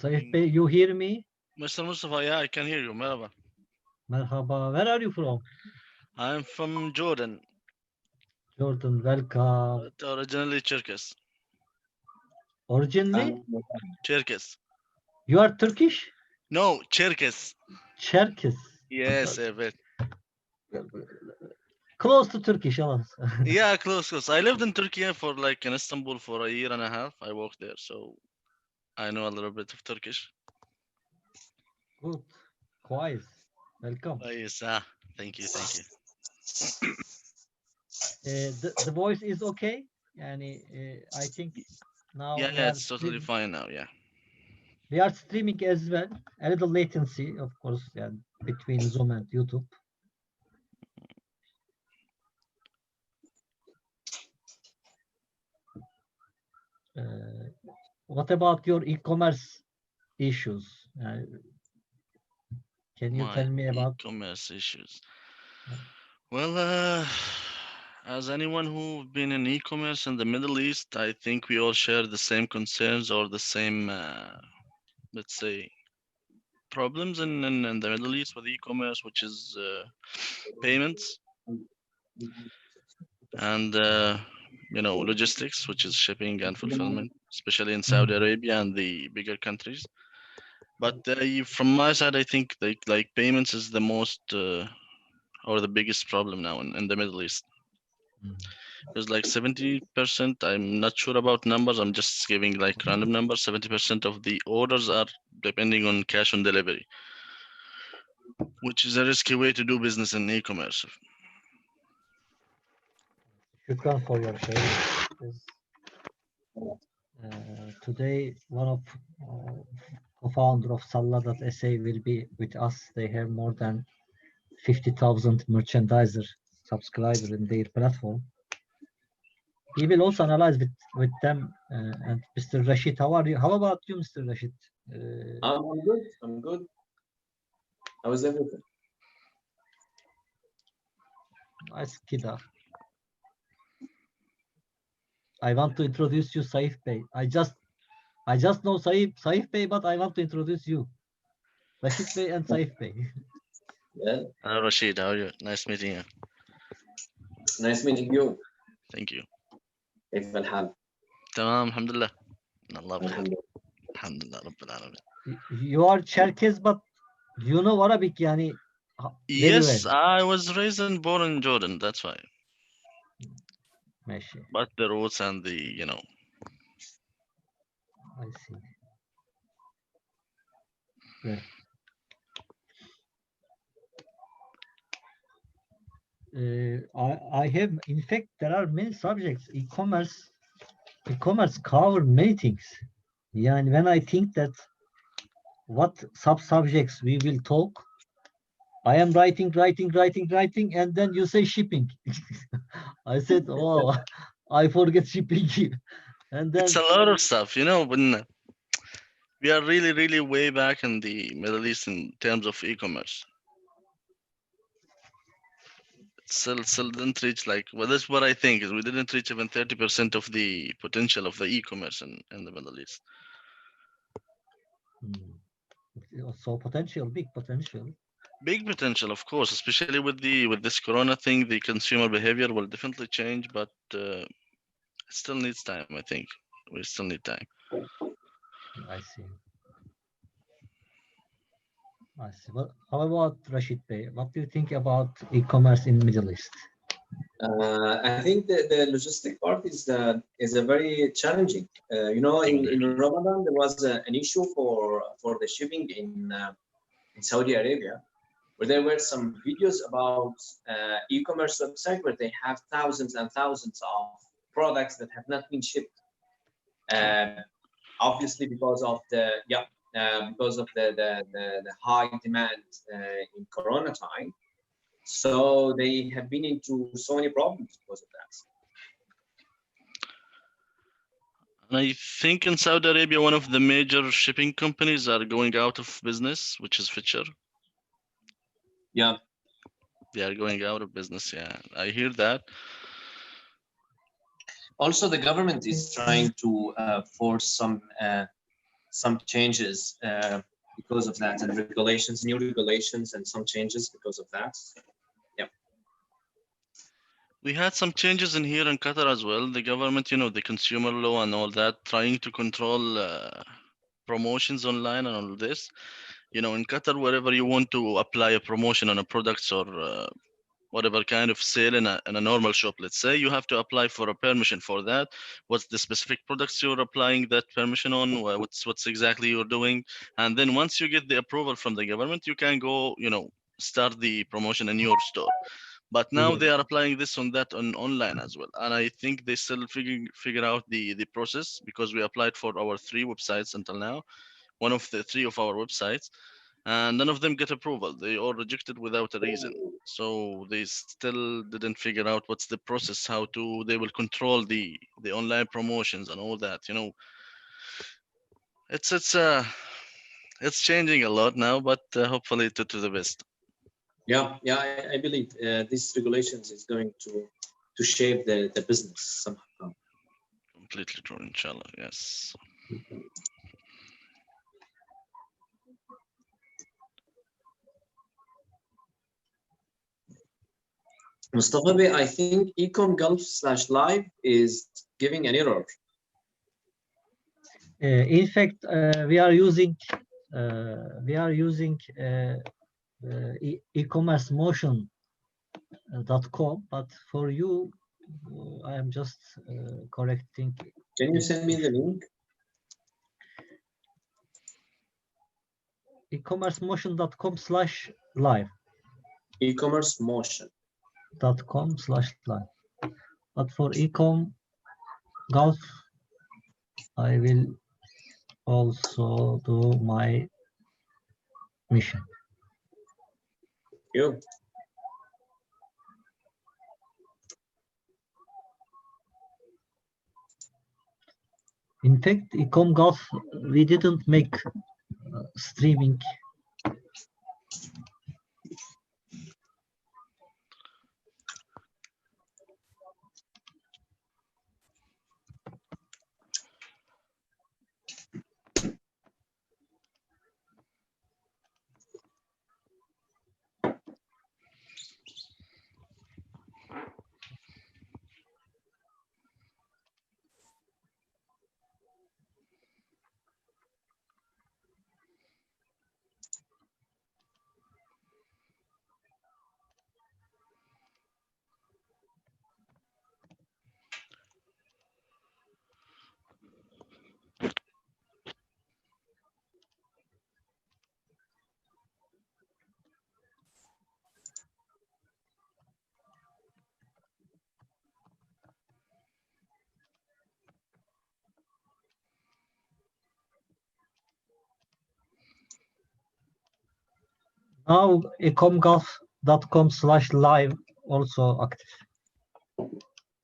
Saif Bey, you hear me? Mr. Mustafa, yeah, I can hear you. Merhaba. Merhaba. Where are you from? I'm from Jordan, Jordan, welcome. originally Cherkess. Originally, Cherkess. you are Turkish? No, Cherkess. Cherkess. Yes, evet. Close to Turkish, alas. Yeah, close. I lived in Turkey for like in Istanbul for a year and a half. I worked there, so I know a little bit of Turkish. Good. Quiet. Welcome. Yes, thank you. The voice is okay. Yani, I think now Yeah, it's totally fine now. Yeah. we are streaming as well. A little latency, of course, yeah, between Zoom and YouTube. What about your e-commerce issues? Can you tell me about? e-commerce issues? Yeah. Well, as anyone who's been in e-commerce in the Middle East, I think we all share the same concerns or the same, let's say, problems in the Middle East with e-commerce, which is payments and logistics, which is shipping and fulfillment, especially in Saudi Arabia and the bigger countries. But from my side, I think like payments is the most or the biggest problem now in the Middle East. There's like 70%. I'm not sure about numbers. I'm just giving like random numbers. 70% of the orders are depending on cash on delivery, which is a risky way to do business in e-commerce. Shukran for your sharing. Today, one of co-founder of Salla.sa will be with us. They have more than 50,000 merchandiser subscribers in their platform. He will also analyze with them. And Mr. Rashid, how are you? How about you, Mr. Rashid? I'm good. How is everything? Nice kida. I want to introduce you, Saif Bey. I just know Saif Bey, but I want to introduce you, Rashid Bey and Saif Bey. Yeah. Rashid, how are you? Nice meeting you. Nice meeting you. Thank you. كيف الحال؟ تمام الحمد لله. الله بخير. الحمد لله رب العالمين. You are Cherkess, but you know Arabic, yani. Yes, well. I was raised and born in Jordan. That's why. Meshi. But the roots and the I see. Well. I have, in fact, there are many subjects. E-commerce cover many things. Yeah, and when I think that what sub-subjects we will talk, I am writing, and then you say shipping. I said, oh, I forget shipping. And then it's a lot of stuff, when we are really, really way back in the Middle East in terms of e-commerce. Still didn't reach that's what I think is we didn't reach even 30% of the potential of the e-commerce in the Middle East. So big potential. Big potential, of course, especially with this Corona thing, the consumer behavior will definitely change, but it still needs time. I think we still need time. I see. Well, how about Rashid Bey? What do you think about e-commerce in Middle East? I think the logistic part is a very challenging. In Ramadan there was an issue for the shipping in Saudi Arabia, where there were some videos about e-commerce website where they have thousands and thousands of products that have not been shipped. Obviously, because of the high demand in Corona time. So they have been into so many problems because of that. And I think in Saudi Arabia, one of the major shipping companies are going out of business, which is Fisher. Yeah. They are going out of business. Yeah, I hear that. Also, the government is trying to force some some changes because of that, and regulations, new regulations, and some changes because of that. Yeah. We had some changes in here in Qatar as well. The government, you know, the consumer law and all that, trying to control promotions online and all this. You know, in Qatar, wherever you want to apply a promotion on a product or whatever kind of sale in a normal shop, let's say, you have to apply for a permission for that. What's the specific products you're applying that permission on? What's exactly you're doing? And then once you get the approval from the government, you can go, you know, start the promotion in your store. But now they are applying this on that on online as well. And I think they still figure out the process, because we applied for our 3 websites until now, one of the 3 of our websites, and none of them get approval. They all rejected without a reason. So they still didn't figure out what's the process, how to they will control the online promotions and all that. You know, it's changing a lot now, but hopefully to the best. Yeah, I believe these regulations is going to shape the business somehow. Completely true, inshallah. Yes. Mustafa Bey, I think ECOMMERCE/live is giving an error. In fact, we are using ECOMMERCEMotion.com, but for you, I am just correcting. Can you send me the link? ECOMMERCEMotion.com/live. ECOMMERCEMotion.com/live. But for Ecom Golf, I will also do my mission. You. In fact, Ecom Golf, we didn't make streaming. Now ecomgolf.com/live also active.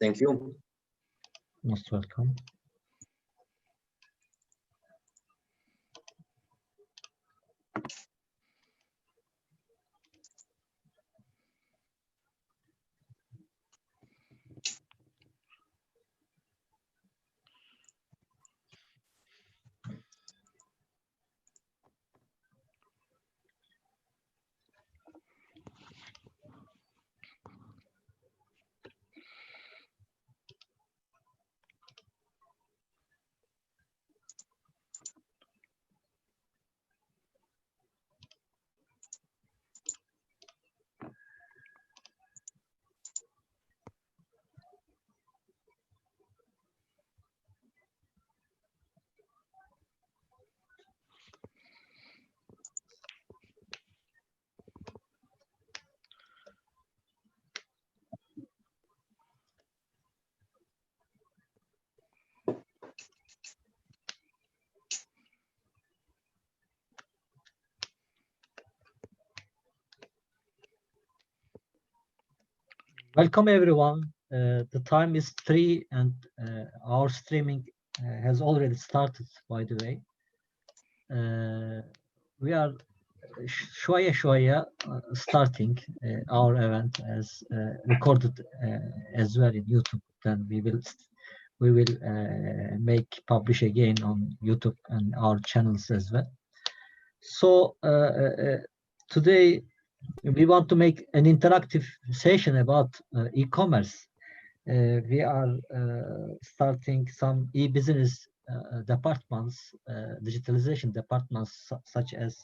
Thank you. Most welcome. Welcome everyone. The time is 3 and our streaming has already started, by the way. We are şoya starting our event as recorded as well in YouTube. Then we will we will publish again on YouTube and our channels as well. So today we want to make an interactive session about e-commerce. We are starting some e-business departments, digitalization departments, such as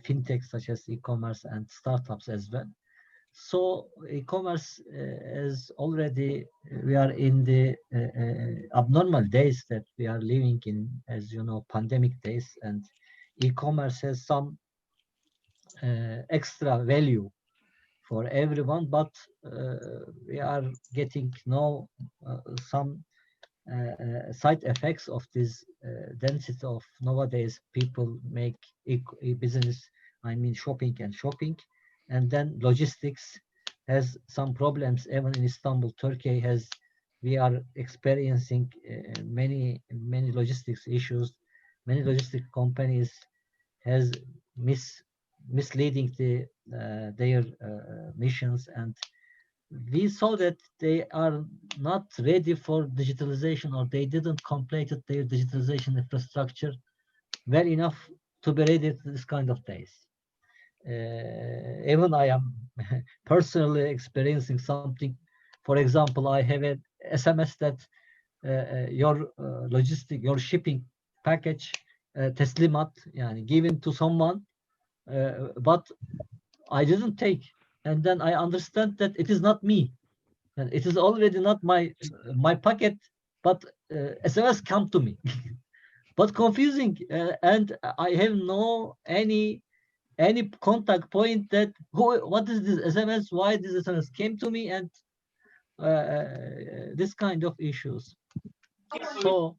fintech, such as e-commerce and startups as well. So e-commerce is already, we are in the abnormal days that we are living in, as you know, pandemic days, and e-commerce has some extra value for everyone, but we are getting some side effects of this density of nowadays. People make business, I mean shopping, and then logistics has some problems. Even in Istanbul, Turkey we are experiencing many logistics issues. Many logistic companies has misleading their missions, and we saw that they are not ready for digitalization, or they didn't complete their digitalization infrastructure well enough to be ready to this kind of days. Even I am personally experiencing something. For example, I have an SMS that your your shipping package teslimat, yani given to someone, but I didn't take, and then I understand that it is not me, and it is already not my packet, but SMS come to me. But confusing, and I have no any contact point that what is this SMS, why this SMS came to me, and this kind of issues. So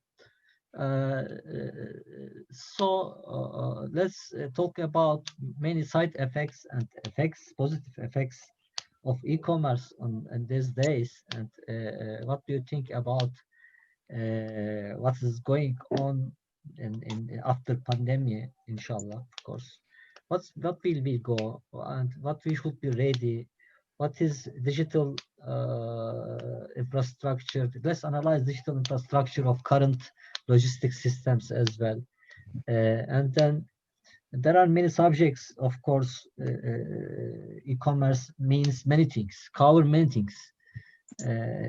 let's talk about many side effects and positive effects of e-commerce in these days. And what do you think about what is going on in after pandemic, inshallah, of course? What will we go, and what we should be ready? What is digital infrastructure? Let's analyze digital infrastructure of current logistics systems as well. And then there are many subjects, of course. E-commerce means many things, cover many things,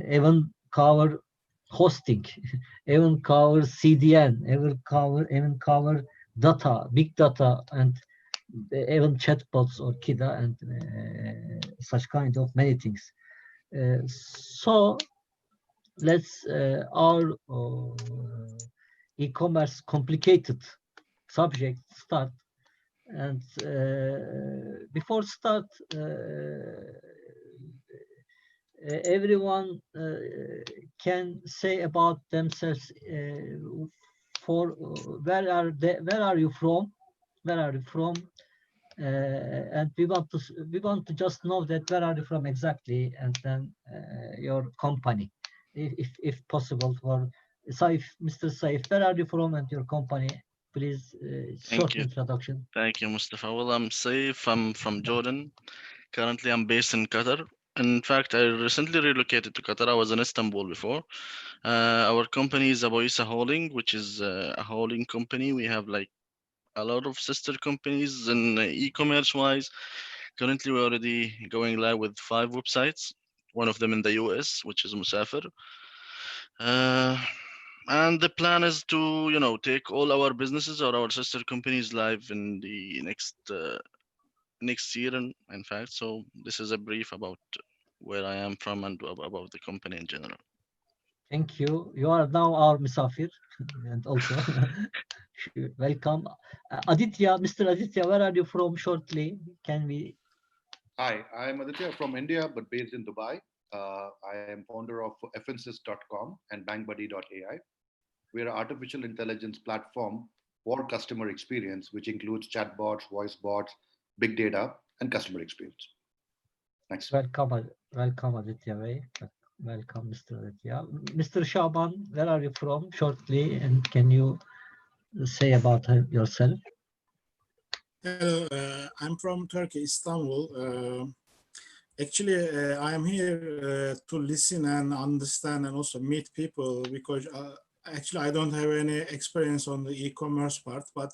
even cover hosting, even cover CDN, even cover data, big data, and even chatbots or KIDA, and such kind of many things. So let's our e-commerce complicated subject start. And before start, everyone can say about themselves, for where are you from, and we want to just know that where are you from exactly, and then your company, if possible. For Saif, Mr. Saif, where are you from and your company, please? Short introduction. Thank you, Mustafa. Well, I'm Saif. I'm from Jordan. Currently, I'm based in Qatar. In fact, I recently relocated to Qatar. I was in Istanbul before. Our company is Aboisa Holding, which is a holding company. We have like a lot of sister companies in e-commerce wise. Currently, we're already going live with 5 websites. One of them in the US, which is Musafir. And the plan is to, take all our businesses or our sister companies live in the next year. In fact, so this is a brief about where I am from and about the company in general. Thank you. You are now our Musafir, and also welcome. Aditya, Mr. Aditya, where are you from shortly? Can we? Hi, I'm Aditya from India, but based in Dubai. I am founder of fnsys.com and bankbuddy.ai. We are an artificial intelligence platform for customer experience, which includes chatbots, voice bots, big data, and customer experience. Thanks. Welcome Aditya. Welcome, Mr. Aditya. Mr. Shaban, where are you from shortly, and can you say about yourself? Hello, I'm from Turkey, Istanbul. Actually, I am here to listen and understand and also meet people because actually I don't have any experience on the e-commerce part, but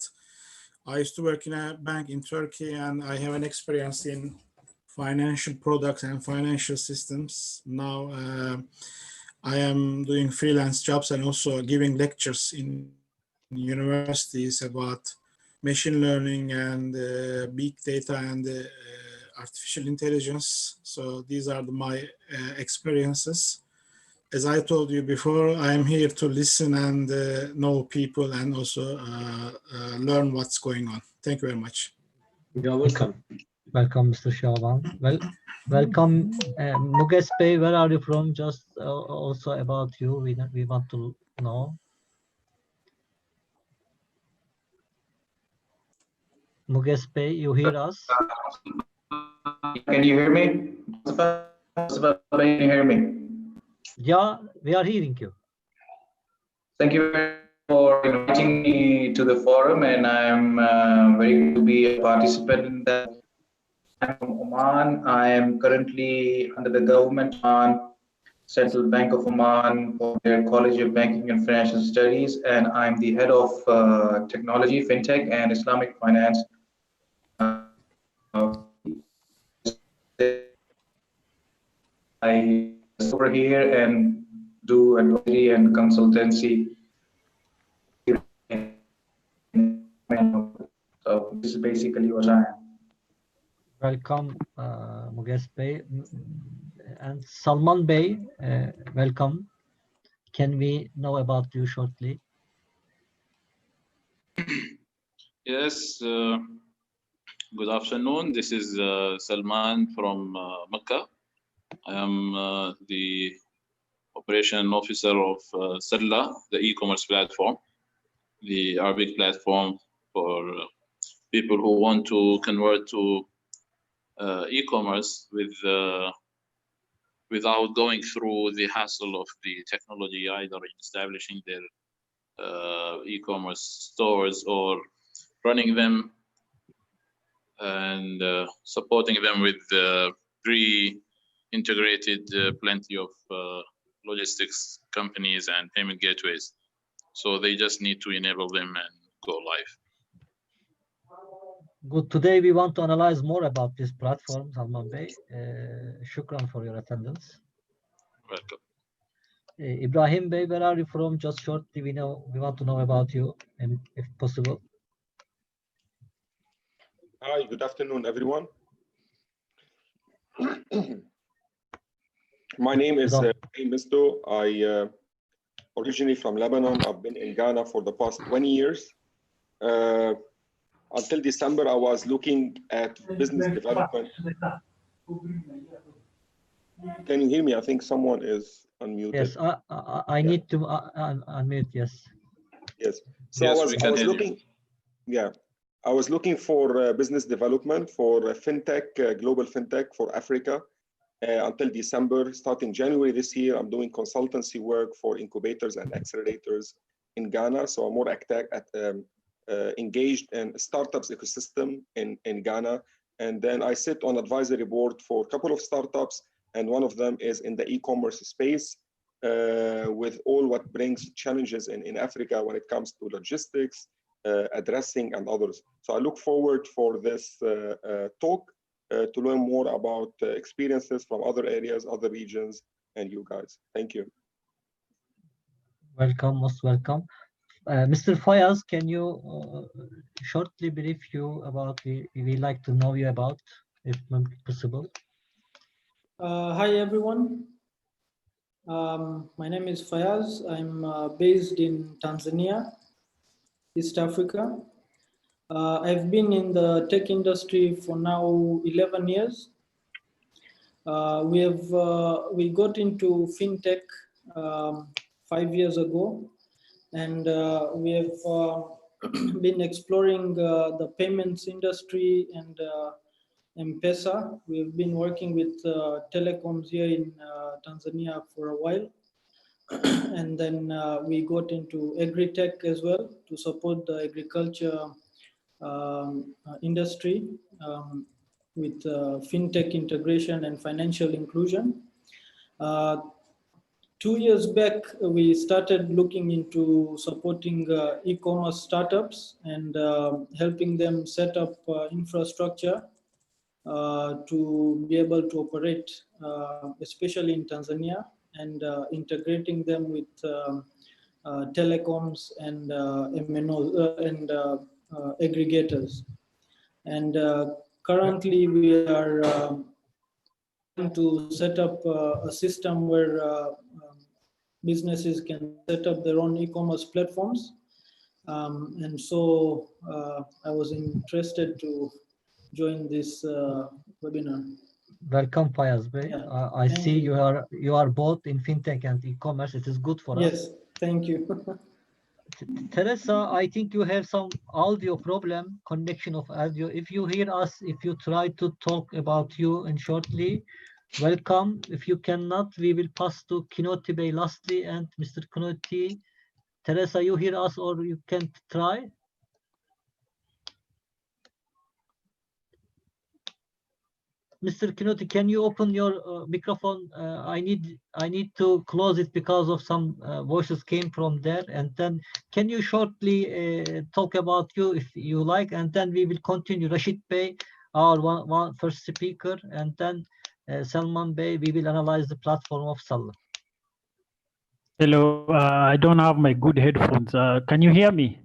I used to work in a bank in Turkey and I have an experience in financial products and financial systems. Now I am doing freelance jobs and also giving lectures in universities about machine learning and big data and artificial intelligence. So these are my experiences. As I told you before, I am here to listen and know people and also learn what's going on. Thank you very much. You're welcome. Welcome, Mr. Shaban. Well, welcome, Muges Bey. Where are you from? Just also about you, we want to know. Muges Bey, you hear us? Can you hear me? Can you hear me? Yeah, we are hearing you. Thank you very much for inviting me to the forum, and I'm very good to be a participant in that. I'm from Oman. I am currently under the government on Central Bank of Oman for their College of Banking and Financial Studies, and I'm the head of technology, fintech, and Islamic finance. I over here and do advisory and consultancy. So this is basically what I am. Welcome, Muges Bey. And Salman Bey, welcome. Can we know about you shortly? Yes, good afternoon. This is Salman from Mecca. I am the operation officer of Sella, the e-commerce platform, the Arabic platform for people who want to convert to e-commerce without going through the hassle of the technology, either in establishing their e-commerce stores or running them and supporting them with pre-integrated plenty of logistics companies and payment gateways. So they just need to enable them and go live. Good. Today we want to analyze more about this platform, Salman Bey. Shukran for your attendance. Welcome. Ibrahim Bey, where are you from? Just shortly, we want to know about you, and if possible. Hi, good afternoon, everyone. My name is Ibrahim Misto. I originally from Lebanon. I've been in Ghana for the past 20 years. Until December, I was looking at business development. Can you hear me? I think someone is unmuted. Yes, I need to unmute, yes. Yes. So yes, I was looking, I was looking for business development for fintech, global fintech for Africa until December. Starting January this year, I'm doing consultancy work for incubators and accelerators in Ghana. So I'm more engaged in startups ecosystem in Ghana. And then I sit on advisory board for a couple of startups, and one of them is in the e-commerce space with all what brings challenges in Africa when it comes to logistics, addressing and others. So I look forward for this talk to learn more about experiences from other areas, other regions, and you guys. Thank you. Welcome, most welcome. Mr. Fayaz, can you shortly brief you about we like to know you about, if possible? Hi, everyone. My name is Fayaz. I'm based in Tanzania, East Africa. I've been in the tech industry for now 11 years. We got into fintech 5 years ago, and we have been exploring the payments industry and M-Pesa. We've been working with telecoms here in Tanzania for a while. And then we got into agri-tech as well to support the agriculture industry. with fintech integration and financial inclusion. 2 years back, we started looking into supporting e-commerce startups and helping them set up infrastructure to be able to operate, especially in Tanzania, and integrating them with telecoms and MNOs and aggregators. And currently, we are trying to set up a system where businesses can set up their own e-commerce platforms. And so I was interested to join this webinar. Welcome, Fayaz Bey. Yeah, I thank see you. you are both in fintech and e-commerce. It is good for us. Yes, thank you. Teresa, I think you have some audio problem, connection of audio. If you hear us, if you try to talk about you and shortly, welcome. If you cannot, we will pass to Kinoti Bey lastly, and Mr. Kinoti. Teresa, you hear us or you can try? Mr. Kinoti, can you open your microphone? I need to close it because of some voices came from there. And then can you shortly talk about you if you like, and then we will continue. Rashid Bey, our one first speaker, and then Salman Bey, we will analyze the platform of Salah. Hello, I don't have my good headphones. Can you hear me?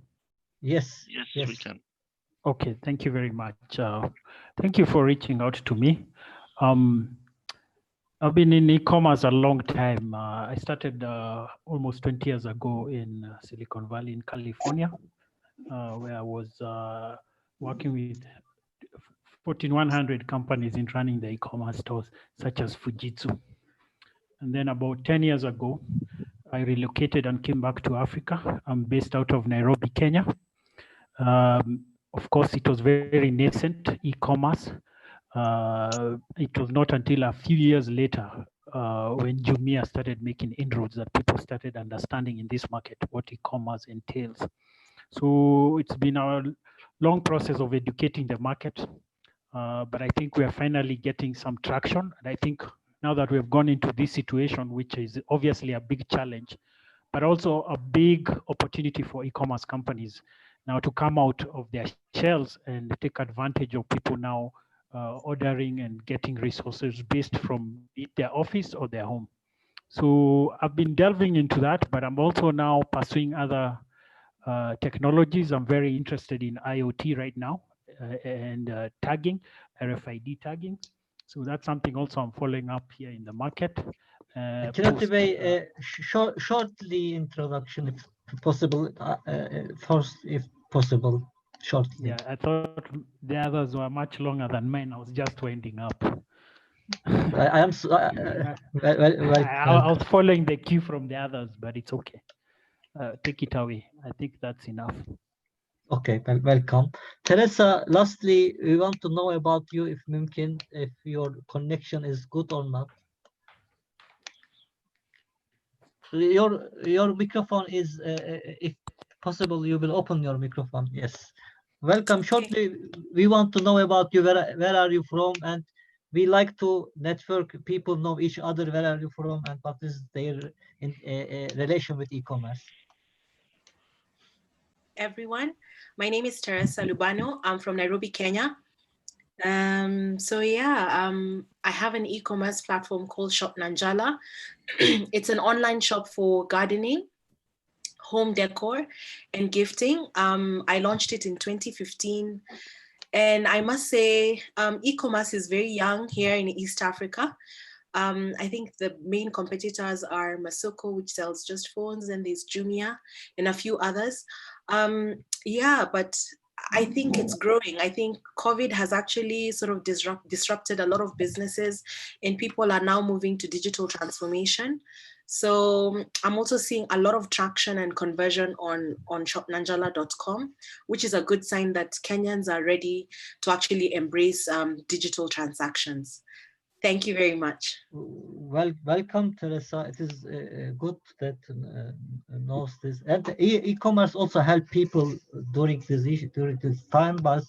Yes, Yes, we can. Okay, thank you very much. Thank you for reaching out to me. I've been in e-commerce a long time. I started almost 20 years ago in Silicon Valley in California, where I was working with 1,400 companies in running the e-commerce stores, such as Fujitsu. And then about 10 years ago, I relocated and came back to Africa. I'm based out of Nairobi, Kenya. Of course, it was very nascent e-commerce. It was not until a few years later when Jumia started making inroads that people started understanding in this market what e-commerce entails. So it's been a long process of educating the market, but I think we are finally getting some traction. And I think now that we have gone into this situation, which is obviously a big challenge, but also a big opportunity for e-commerce companies now to come out of their shells and take advantage of people now ordering and getting resources based from their office or their home. So I've been delving into that, but I'm also now pursuing other technologies. I'm very interested in IoT right now and tagging, RFID tagging. So that's something also I'm following up here in the market. Kinoti Bey, shortly introduction, if possible, first, if possible, shortly. Yeah, I thought the others were much longer than mine. I was just winding up. I am. I was following the cue from the others, but it's okay. Take it away. I think that's enough. Okay, welcome. Teresa, lastly, we want to know about you, if mumkin, if your connection is good or not. Your microphone is, if possible, you will open your microphone. Yes. Welcome. Shortly, we want to know about you. Where are you from? And we like to network. People know each other. Where are you from? And what is their relation with e-commerce? Everyone, my name is Teresa Lubano. I'm from Nairobi, Kenya. I have an e-commerce platform called Shop Nanjala. It's an online shop for gardening, home decor, and gifting. I launched it in 2015. And I must say, e-commerce is very young here in East Africa. I think the main competitors are Masoko, which sells just phones, and there's Jumia and a few others. But I think it's growing. I think COVID has actually sort of disrupted a lot of businesses, and people are now moving to digital transformation. So I'm also seeing a lot of traction and conversion on shopnanjala.com, which is a good sign that Kenyans are ready to actually embrace digital transactions. Thank you very much. Well, welcome, Teresa. It is good that knows this. And e-commerce also help people during this time, but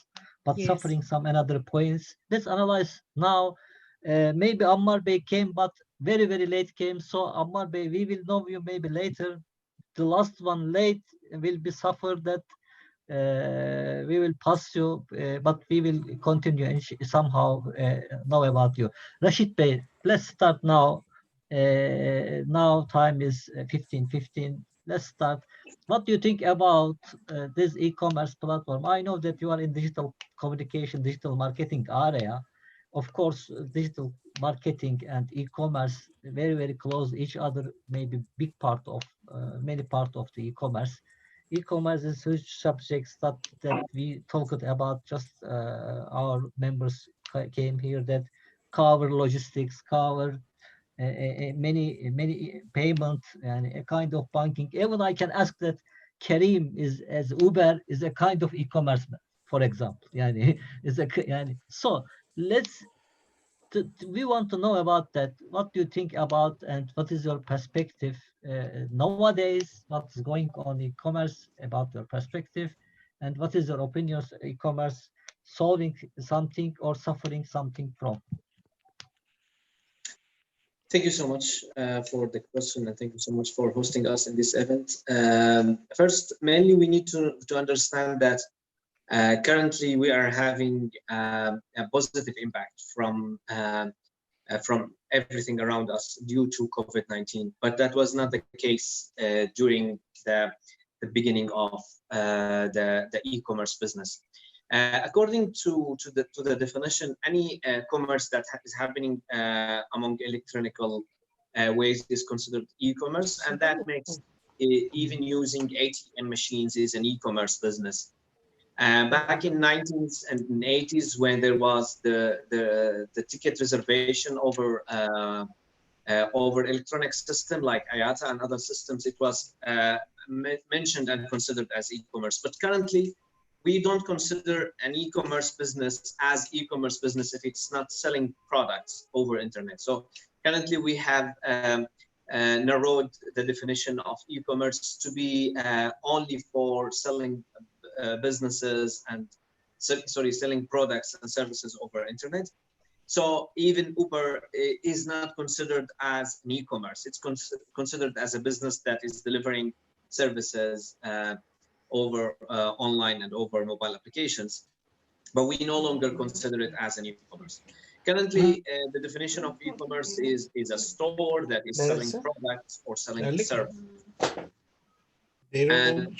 but Yes. suffering some another points. Let's analyze now. Maybe Ammar Bey came, but very, very late came. So Ammar Bey, we will know you maybe later. The last one late will be suffered that we will pass you, but we will continue and somehow know about you. Rashid Bey, let's start now. Now time is 15:15. Let's start. What do you think about this e-commerce platform? I know that you are in digital communication, digital marketing area. Of course, digital marketing and e-commerce very, very close each other, maybe big part of many part of the e-commerce. E-commerce is huge subjects that we talked about. Just our members came here that cover logistics, cover many payment and a kind of banking. Even I can ask that Karim is as Uber is a kind of e-commerce, for example. Yani, is a yani. So let's. We want to know about that. What do you think about and what is your perspective nowadays? What's going on e-commerce about your perspective, and what is your opinion of e-commerce solving something or suffering something from? Thank you so much for the question, and thank you so much for hosting us in this event. First, mainly we need to understand that currently we are having a positive impact from everything around us due to COVID-19, but that was not the case during the beginning of the e-commerce business. According to the definition, any commerce that is happening among electronical ways is considered e-commerce, and that makes even using ATM machines is an e-commerce business. Back in 19s and 80s, when there was the ticket reservation over electronic system like IATA and other systems, it was mentioned and considered as e-commerce. But currently, we don't consider an e-commerce business as e-commerce business if it's not selling products over internet. So currently we have narrowed the definition of e-commerce to be only for selling businesses and selling products and services over internet. So even Uber is not considered as an e-commerce. It's considered as a business that is delivering services over online and over mobile applications, but we no longer consider it as an e-commerce. Currently, the definition of e-commerce is a store that is selling products or selling services. And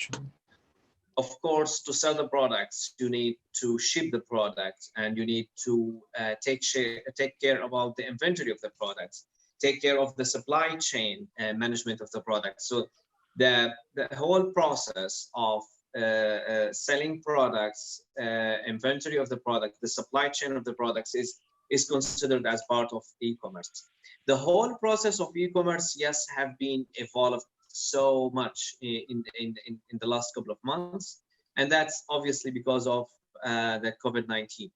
of course, to sell the products, you need to ship the products, and you need to take care about the inventory of the products, take care of the supply chain management of the product. So the whole process of selling products, inventory of the product, the supply chain of the products is considered as part of e-commerce. The whole process of e-commerce, yes, have been evolved so much in the last couple of months, and that's obviously because of the COVID-19,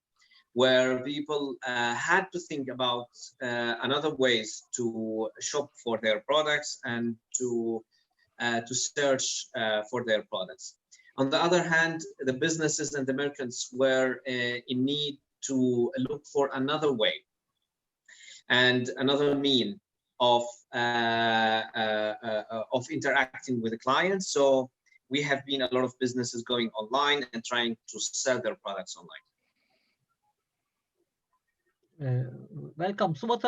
where people had to think about another ways to shop for their products and to search for their products. On the other hand, the businesses and the merchants were in need to look for another way and another mean of interacting with the clients. So we have been a lot of businesses going online and trying to sell their products online. Welcome. So what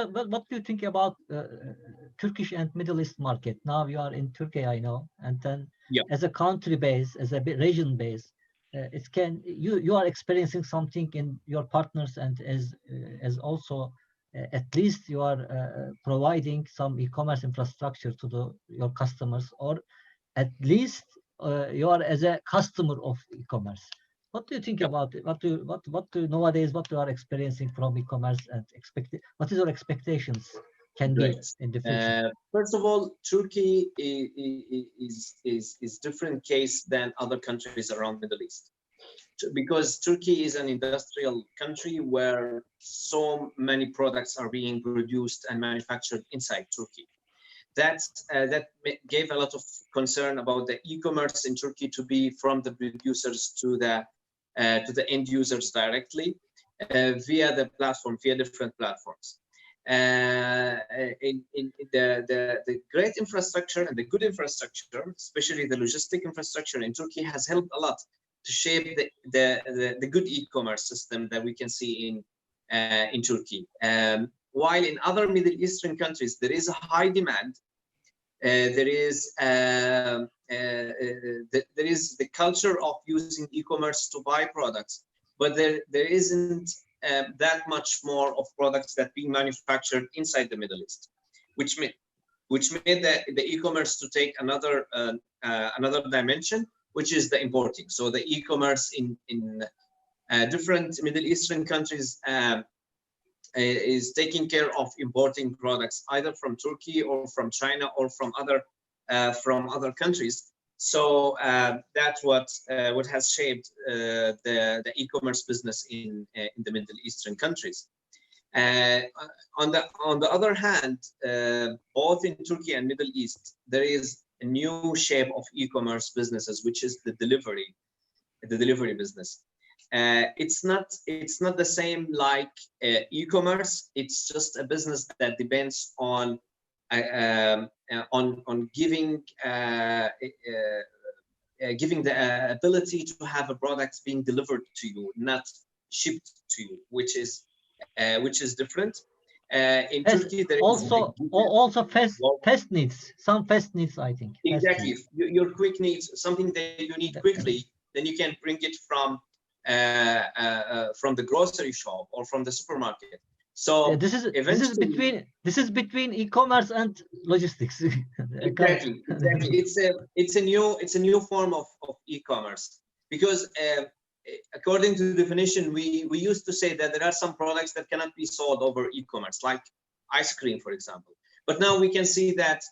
do you think about Turkish and Middle East market? Now you are in Turkey, I know, and then as a country base, as a region base, you are experiencing something in your partners, and as also at least you are providing some e-commerce infrastructure to your customers, or at least you are as a customer of e-commerce. What do you think about it? What do nowadays, what you are experiencing from e-commerce, and what is your expectations can be in the future? First of all, Turkey is different case than other countries around Middle East, because Turkey is an industrial country where so many products are being produced and manufactured inside Turkey. That gave a lot of concern about the e-commerce in Turkey to be from the producers to the to the end users directly via the platform, via different platforms. In the great infrastructure and the good infrastructure, especially the logistic infrastructure in Turkey, has helped a lot to shape the good e-commerce system that we can see in Turkey. While in other Middle Eastern countries there is a high demand, there is the culture of using e-commerce to buy products, but there isn't that much more of products that being manufactured inside the Middle East, which made the e-commerce to take another dimension, which is the importing. So the e-commerce in different Middle Eastern countries is taking care of importing products either from Turkey or from China or from other countries. So that's what has shaped the e-commerce business in the Middle Eastern countries. On the other hand, both in Turkey and Middle East, there is a new shape of e-commerce businesses, which is the delivery business. It's not the same like e-commerce. It's just a business that depends on giving the ability to have a product being delivered to you, not shipped to you, which is different. In Turkey, there also fast needs, some fast needs, I think. Exactly. If your quick needs, something that you need quickly, then you can bring it from the grocery shop or from the supermarket. So this is between e-commerce and logistics. Exactly. It's a new form of e-commerce, because according to the definition, we used to say that there are some products that cannot be sold over e-commerce, like ice cream, for example. But now we can see that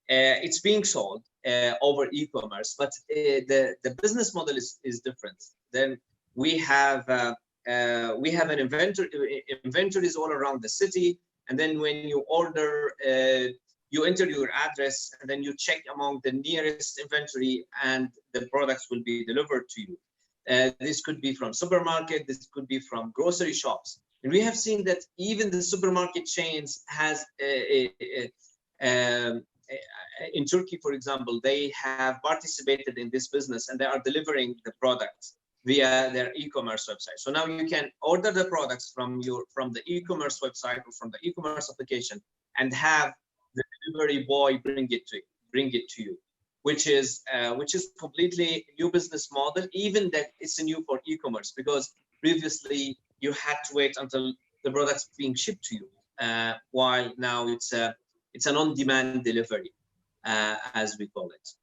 it's being sold over e-commerce, but the business model is different. Then we have an inventories all around the city, and then when you order, you enter your address, and then you check among the nearest inventory, and the products will be delivered to you. This could be from supermarket, this could be from grocery shops. And we have seen that even the supermarket chains has in Turkey, for example, they have participated in this business, and they are delivering the products via their e-commerce website. So now you can order the products from the e-commerce website or from the e-commerce application, and have the delivery boy bring it to you, which is completely new business model. Even that it's new for e-commerce, because previously you had to wait until the product's being shipped to you, while now it's an on-demand delivery, as we call it.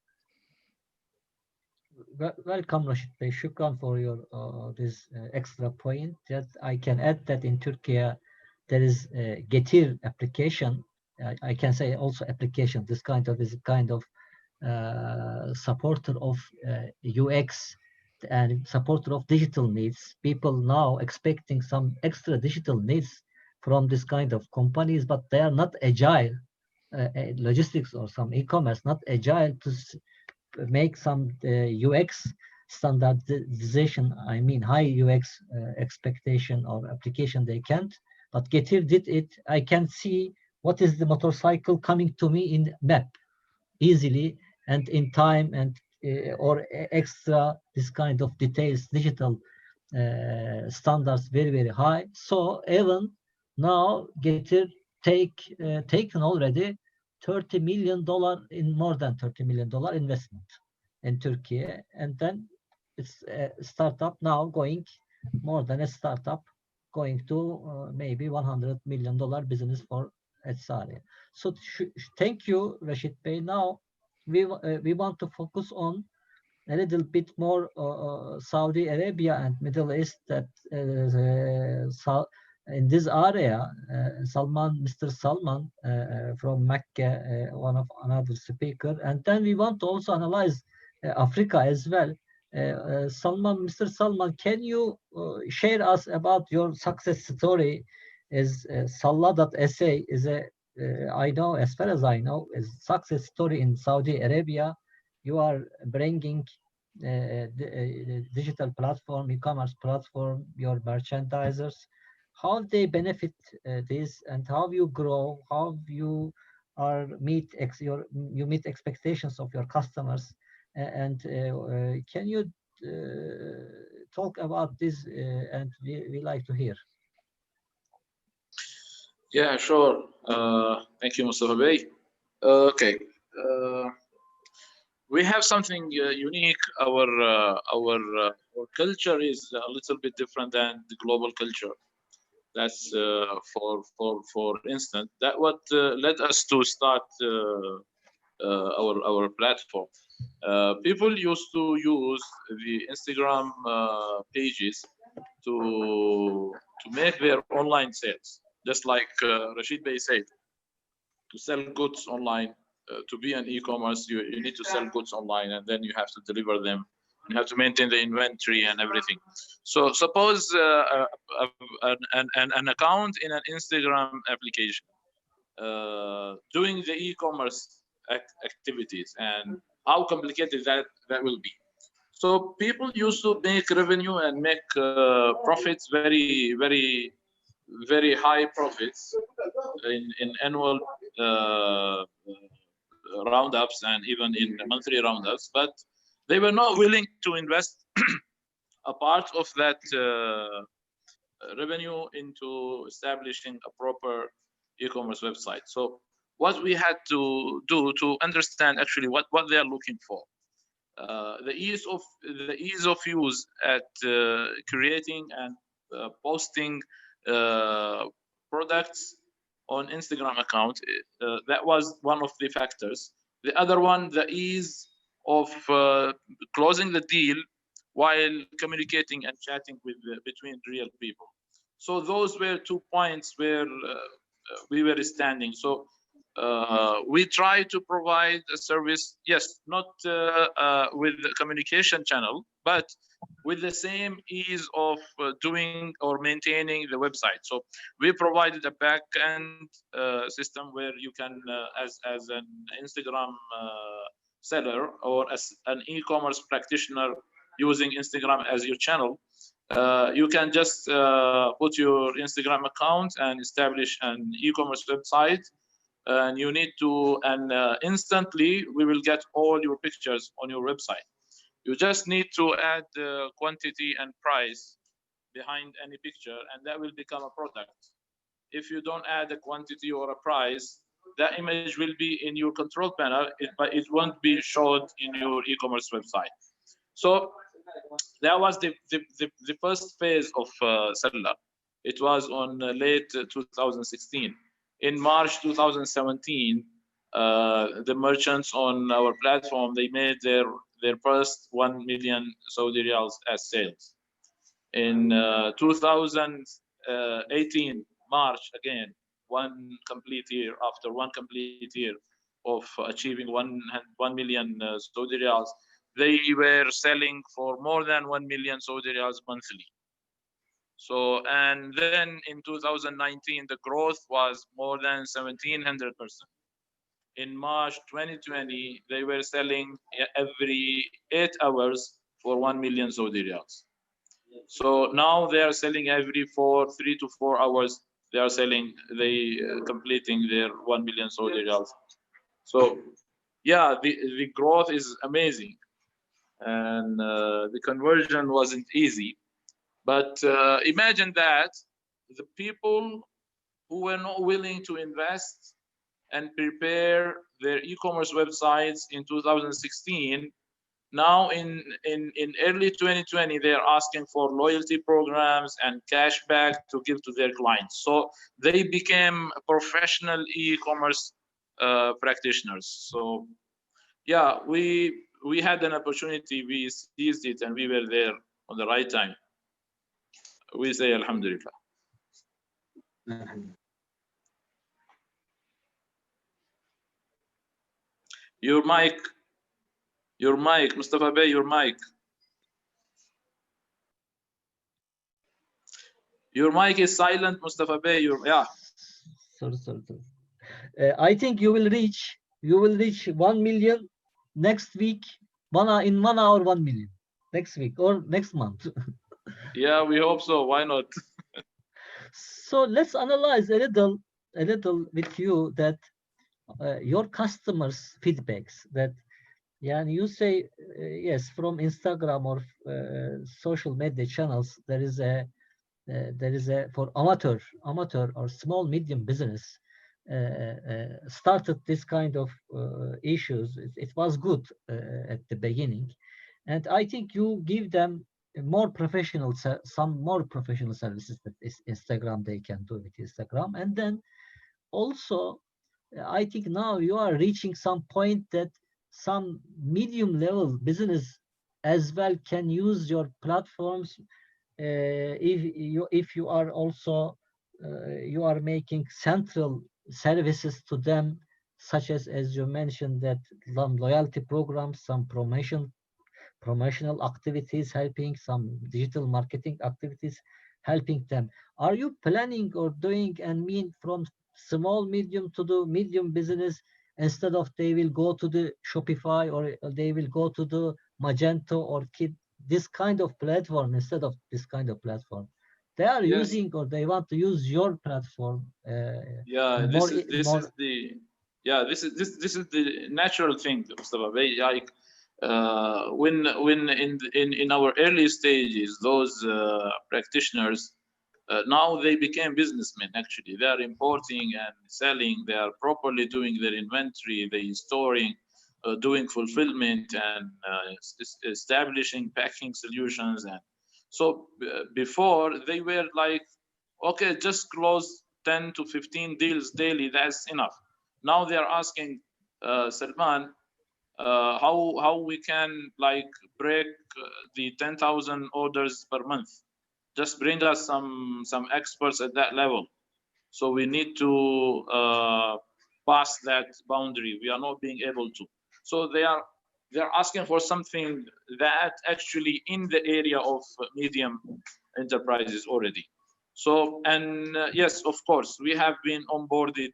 Welcome, Rashid Bey. Shukran for your this extra point. That I can add that in Turkey there is a Getir application. I can say also application. This is kind of supporter of UX and supporter of digital needs. People now expecting some extra digital needs from this kind of companies, but they are not agile. Logistics or some e-commerce not agile to make some UX standardization. I mean high UX expectation or application they can't, but Getir did it. I can see what is the motorcycle coming to me in map easily and in time, and or extra this kind of details, digital standards very high. So even now Getir taken already $30 million in more than $30 million investment in Turkey, and then it's a startup now going more than a startup going to maybe $100 million business for Etsari. So thank you, Rashid Bey. Now we want to focus on a little bit more Saudi Arabia and Middle East, that in this area, Mr. Salman from Mecca, another speaker, and then we want to also analyze Africa as well. Mr. Salman, can you share us about your success story? Is Sallah.sa is I know, as far as I know, is success story in Saudi Arabia. You are bringing digital platform, e-commerce platform, your merchandisers, how they benefit this, and how you grow, how you are meet expectations of your customers, and can you talk about this? And we like to hear. Yeah, sure. Thank you, Mustafa Bey. Okay. We have something unique. Our culture is a little bit different than the global culture. That's for instance, that what led us to start our platform. People used to use the Instagram pages to make their online sales, just like Rashid Bey said, to sell goods online. To be an e-commerce, you need to sell goods online, and then you have to deliver them. You have to maintain the inventory and everything. So suppose an account in an Instagram application doing the e-commerce activities, and how complicated that will be. So people used to make revenue and make profits, very high profits in annual roundups and even in monthly roundups, but they were not willing to invest a part of that revenue into establishing a proper e-commerce website. So what we had to do to understand actually what they are looking for, the ease of use at creating and posting products on Instagram account, that was one of the factors. The other one, the ease of closing the deal while communicating and chatting between real people. So those were 2 points where we were standing. So we try to provide a service, yes, not with the communication channel, but with the same ease of doing or maintaining the website. So we provided a back-end system where you can, as an Instagram seller or as an e-commerce practitioner using Instagram as your channel, you can just put your Instagram account and establish an e-commerce website. And you need to, and instantly we will get all your pictures on your website. You just need to add the quantity and price behind any picture, and that will become a product. If you don't add a quantity or a price, that image will be in your control panel, but it won't be showed in your e-commerce website. So that was the first phase of Seller. It was on late 2016. In March 2017, the merchants on our platform, they made their first 1 million Saudi riyals as sales. In 2018, March, again, one complete year, after one complete year of achieving 1 million Saudi riyals, they were selling for more than 1 million Saudi riyals monthly. So, and then in 2019, the growth was more than 1700%. In March 2020, they were selling every 8 hours for 1 million Saudi riyals. So now they are selling every 3 to 4 hours. They are selling, completing their 1 million Saudi riyals. So yeah, the growth is amazing. And the conversion wasn't easy. But imagine that the people who were not willing to invest and prepare their e-commerce websites in 2016, now in early 2020, they are asking for loyalty programs and cashback to give to their clients. So they became professional e-commerce practitioners. So yeah, we had an opportunity, we seized it, and we were there on the right time. We say Alhamdulillah. Your mic, Mustafa Bey, your mic. Your mic is silent, Mustafa Bey. Yeah. Sorry. I think you will reach 1 million next week in 1 hour 1 million next week or next month. Yeah, we hope so. Why not? So let's analyze a little with you that your customers' feedbacks. That, yeah, you say yes, from Instagram or social media channels, there is a for amateur or small medium business started this kind of issues. It was good at the beginning, and I think you give them more professional, some more professional services that is Instagram they can do with Instagram. And then also I think now you are reaching some point that some medium level business as well can use your platforms if you are also you are making central services to them, such as you mentioned, that some loyalty programs, some promotional activities helping, some digital marketing activities helping them. Are you planning or doing and mean from small medium to the medium business, instead of they will go to the Shopify or they will go to the Magento or Kit, this kind of platform instead of this kind of platform? They are Yes. using or they want to use your platform. Yeah, this is the natural thing, Mustafa. Like when in our early stages, those practitioners now they became businessmen. Actually, they are importing and selling. They are properly doing their inventory. They storing, doing fulfillment, and establishing packing solutions. And so before they were like, okay, just close 10 to 15 deals daily. That's enough. Now they are asking Salman how we can like break the 10,000 orders per month. Just bring us some experts at that level. So we need to pass that boundary. We are not being able to. So they're asking for something that actually in the area of medium enterprises already. So, and yes, of course, we have been onboarded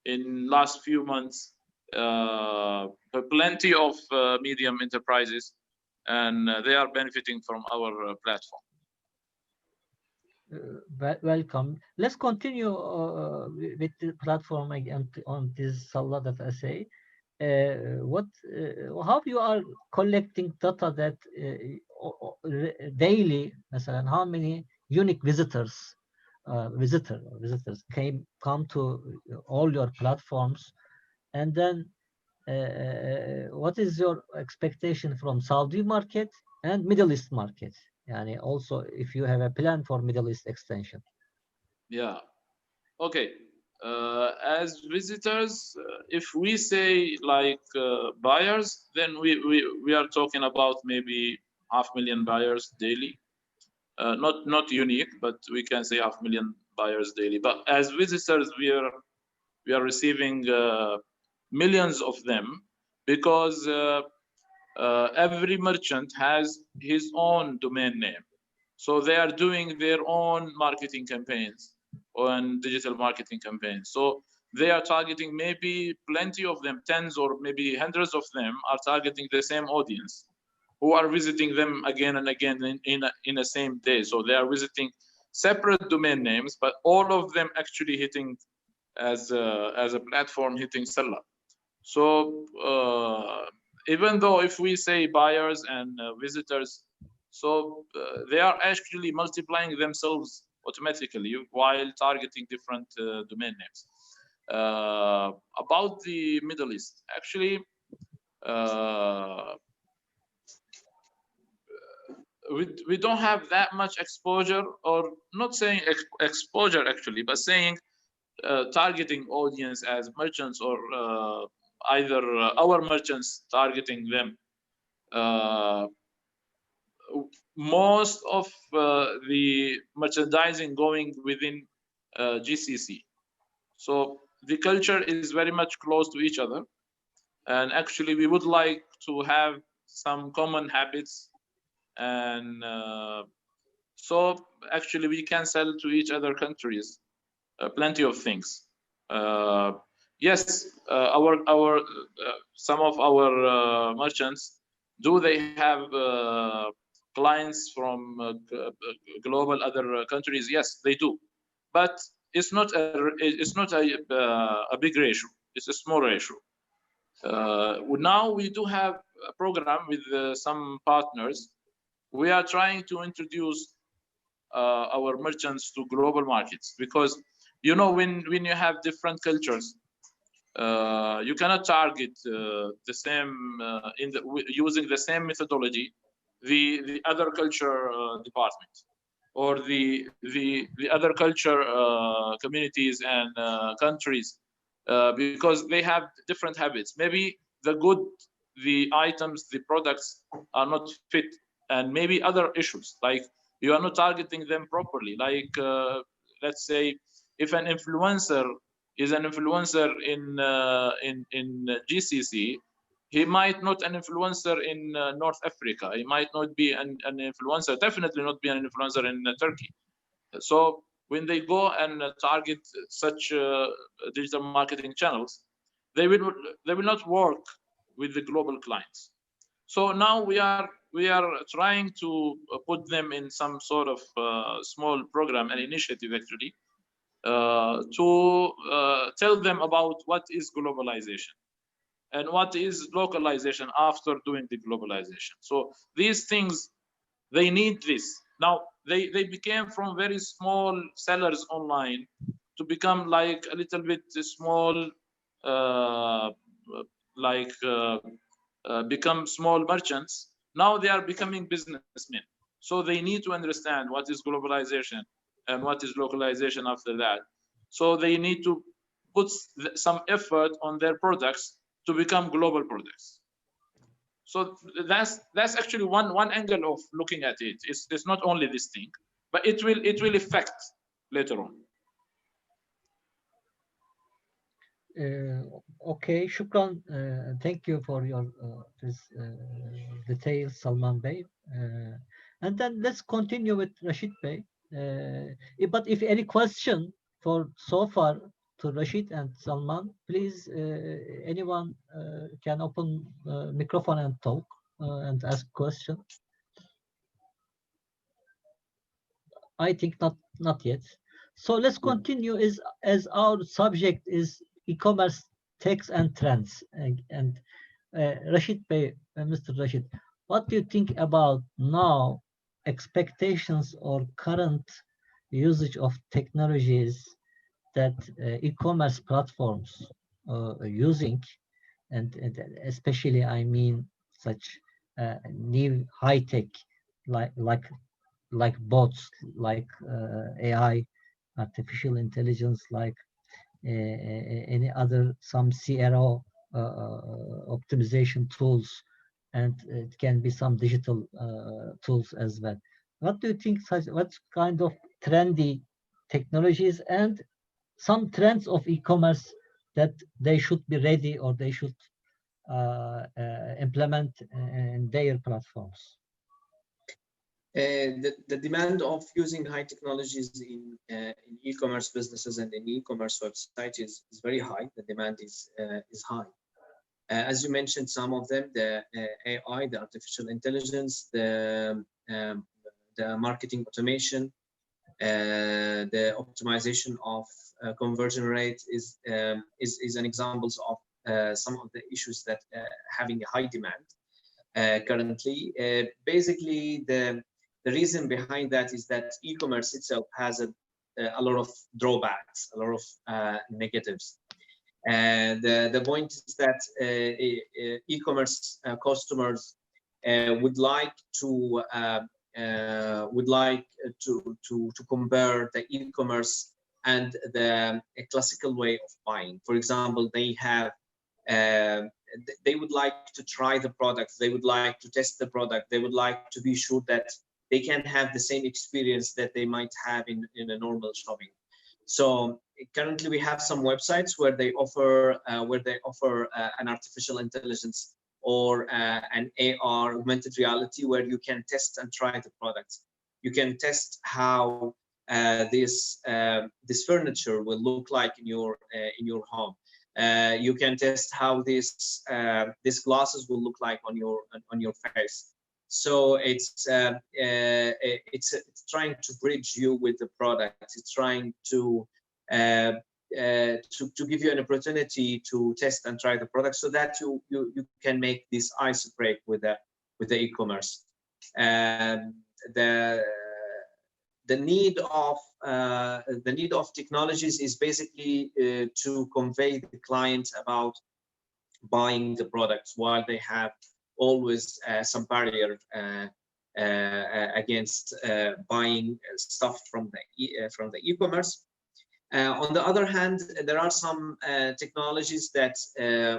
in last few months plenty of medium enterprises, and they are benefiting from our platform. Welcome. Let's continue with the platform again on this Salladat essay. How you are collecting data that daily, how many unique visitors come to all your platforms, and then what is your expectation from Saudi market and Middle East market? And also, if you have a plan for Middle East extension. Yeah. Okay. As visitors, if we say like buyers, then we are talking about maybe 500,000 buyers daily. Not unique, but we can say 500,000 buyers daily. But as visitors, we are receiving millions of them, because every merchant has his own domain name. So they are doing their own marketing campaigns and digital marketing campaigns. So they are targeting, maybe plenty of them, tens or maybe hundreds of them are targeting the same audience, who are visiting them again and again in the same day. So they are visiting separate domain names, but all of them actually hitting as a platform, hitting seller. So even though if we say buyers and visitors, so they are actually multiplying themselves automatically while targeting different domain names. About the Middle East, actually, we don't have that much exposure, or not saying exposure actually, but saying targeting audience as merchants, or either our merchants targeting them. Most of the merchandising going within GCC. So the culture is very much close to each other. And actually, we would like to have some common habits. And so actually, we can sell to each other countries plenty of things. Yes, some of our merchants, Do they have clients from global other countries? Yes, they do, but it's not a big ratio. It's a small ratio. Now we do have a program with some partners. We are trying to introduce our merchants to global markets, because you know, when you have different cultures, you cannot target the same using the same methodology the other culture department, or the other culture communities and countries, because they have different habits. Maybe the items, the products are not fit, and maybe other issues, like you are not targeting them properly. Like let's say if an influencer is an influencer in GCC, he might not an influencer in North Africa. He might not be an influencer, definitely not be an influencer in Turkey. So when they go and target such digital marketing channels, they will not work with the global clients. So now we are trying to put them in some sort of small program and initiative, actually, to tell them about what is globalization and what is localization after doing the globalization. So these things, they need this. Now they became from very small sellers online to become like a little bit small, become small merchants. Now they are becoming businessmen. So they need to understand what is globalization and what is localization after that. So they need to put some effort on their products to become global products. So that's actually one angle of looking at it. It's not only this thing, but it will affect later on. Okay, Shukran. Thank you for your this details, Salman Bey. And then let's continue with Rashid Bey. But if any question for so far to Rashid and Salman, please, anyone can open microphone and talk and ask question. I think not yet. So let's continue. As our subject is e-commerce techs and trends, and Rashid Bey, Mr. Rashid, what do you think about now expectations or current usage of technologies that e-commerce platforms are using, and especially I mean such new high tech like bots, like AI, artificial intelligence, like any other, some CRO optimization tools, and it can be some digital tools as well. What do you think, what kind of trendy technologies and some trends of e-commerce that they should be ready or they should implement in their platforms? The demand of using high technologies in e-commerce businesses and in e-commerce websites is very high. The demand is high. As you mentioned, some of them, the AI, the artificial intelligence, the marketing automation, the optimization of conversion rate is an examples of some of the issues that having a high demand currently. Basically, the reason behind that is that e-commerce itself has a lot of drawbacks, a lot of negatives. And the point is that e-commerce customers would like to compare the e-commerce and the classical way of buying. For example, they would like to try the product, they would like to test the product, they would like to be sure that they can have the same experience that they might have in a normal shopping. So currently we have some websites where they offer an artificial intelligence or an AR, augmented reality, where you can test and try the products. You can test how this furniture will look like in your home. You can test how these glasses will look like on your face. So it's trying to bridge you with the product. It's trying to give you an opportunity to test and try the product, so that you can make this ice break with the e-commerce. The need of technologies is basically to convey the client about buying the products, while they have always some barrier against buying stuff from the e-commerce. On the other hand, there are some technologies that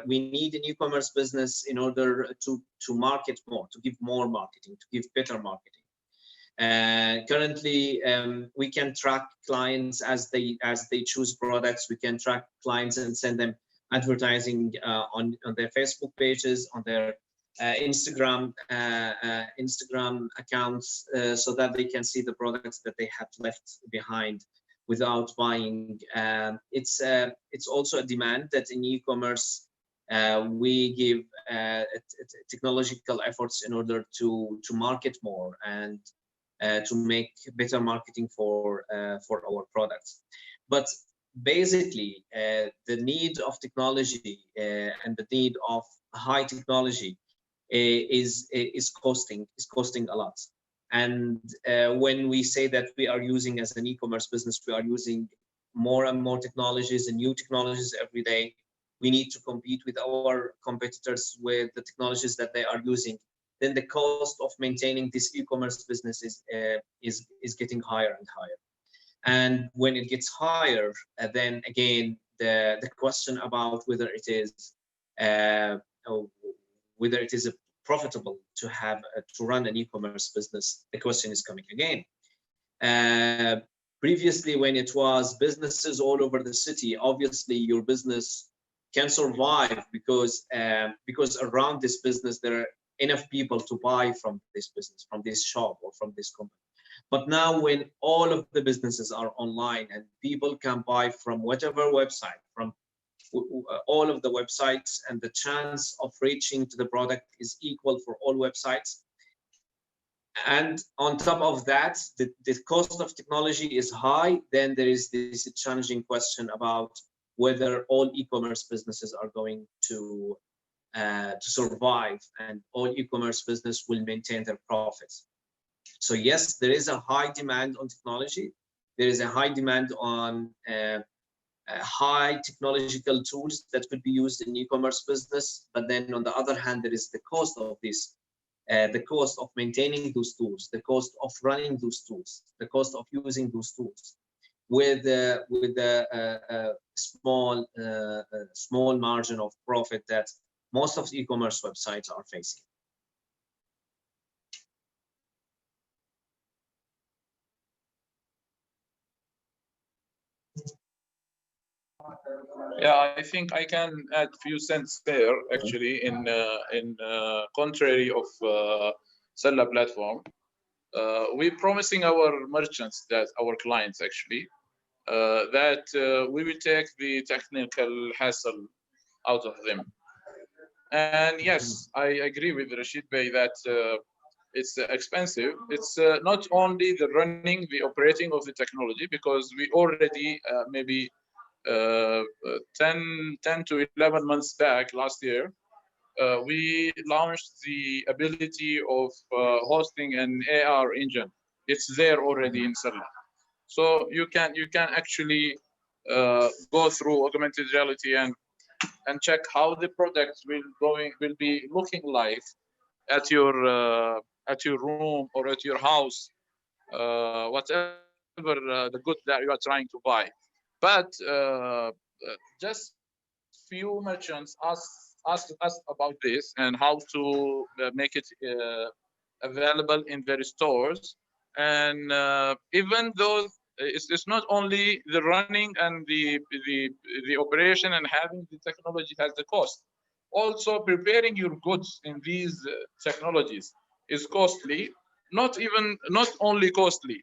we need in e-commerce business in order to market more, to give more marketing, to give better marketing. Currently, we can track clients as they choose products. We can track clients and send them advertising on their Facebook pages, on their Instagram accounts, so that they can see the products that they have left behind without buying. It's also a demand that in e-commerce we give technological efforts in order to market more and to make better marketing for our products. But basically, the need of technology and the need of high technology is costing a lot. And when we say that we are using, as an e-commerce business, we are using more and more technologies and new technologies every day. We need to compete with our competitors with the technologies that they are using. Then the cost of maintaining this e-commerce business is getting higher and higher. And when it gets higher, then again the question about whether it is profitable to have to run an e-commerce business, the question is coming again. Previously, when it was businesses all over the city, obviously your business can survive because around this business there are enough people to buy from this business, from this shop, or from this company. But now, when all of the businesses are online and people can buy from whatever website, from all of the websites, and the chance of reaching to the product is equal for all websites, and on top of that, the cost of technology is high, then there is this challenging question about whether all e-commerce businesses are going to survive and all e-commerce business will maintain their profits. So yes, there is a high demand on technology. There is a high demand on high technological tools that could be used in e-commerce business. But then on the other hand, there is the cost of this, the cost of maintaining those tools, the cost of running those tools, the cost of using those tools with a small margin of profit that most of the e-commerce websites are facing. Yeah, I think I can add a few cents there. Actually, in contrary of Seller platform, we're promising our merchants, that our clients actually, that we will take the technical hassle out of them. And yes, I agree with Rashid Bey that it's expensive. It's not only the running, the operating of the technology, because we already maybe 10 to 11 months back last year, we launched the ability of hosting an AR engine. It's there already in Seller. So you can actually go through augmented reality and check how the product will be looking like at your room or at your house, whatever the good that you are trying to buy. But just few merchants asked us about this and how to make it available in their stores. And even though it's not only the running and the operation and having the technology has the cost, also preparing your goods in these technologies is costly. Not only costly,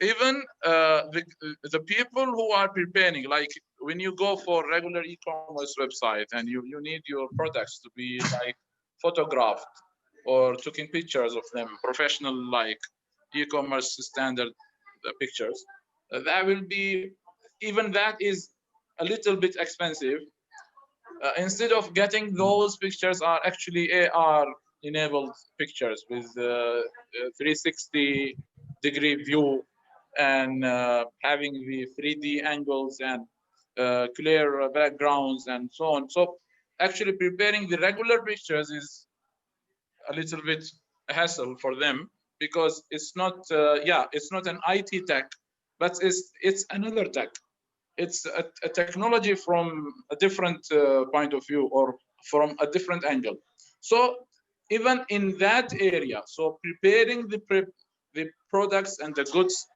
even the people who are preparing, like when you go for regular e-commerce website and you need your products to be like photographed or taking pictures of them, professional like e-commerce standard pictures, that will be, even that is a little bit expensive. Instead of getting those pictures are actually AR enabled pictures with 360-degree view and having the 3D angles and clear backgrounds and so on. So actually preparing the regular pictures is a little bit a hassle for them, because it's not it's not an IT tech, but it's another tech. It's a technology from a different point of view or from a different angle. So even in that area, so preparing the products and the goods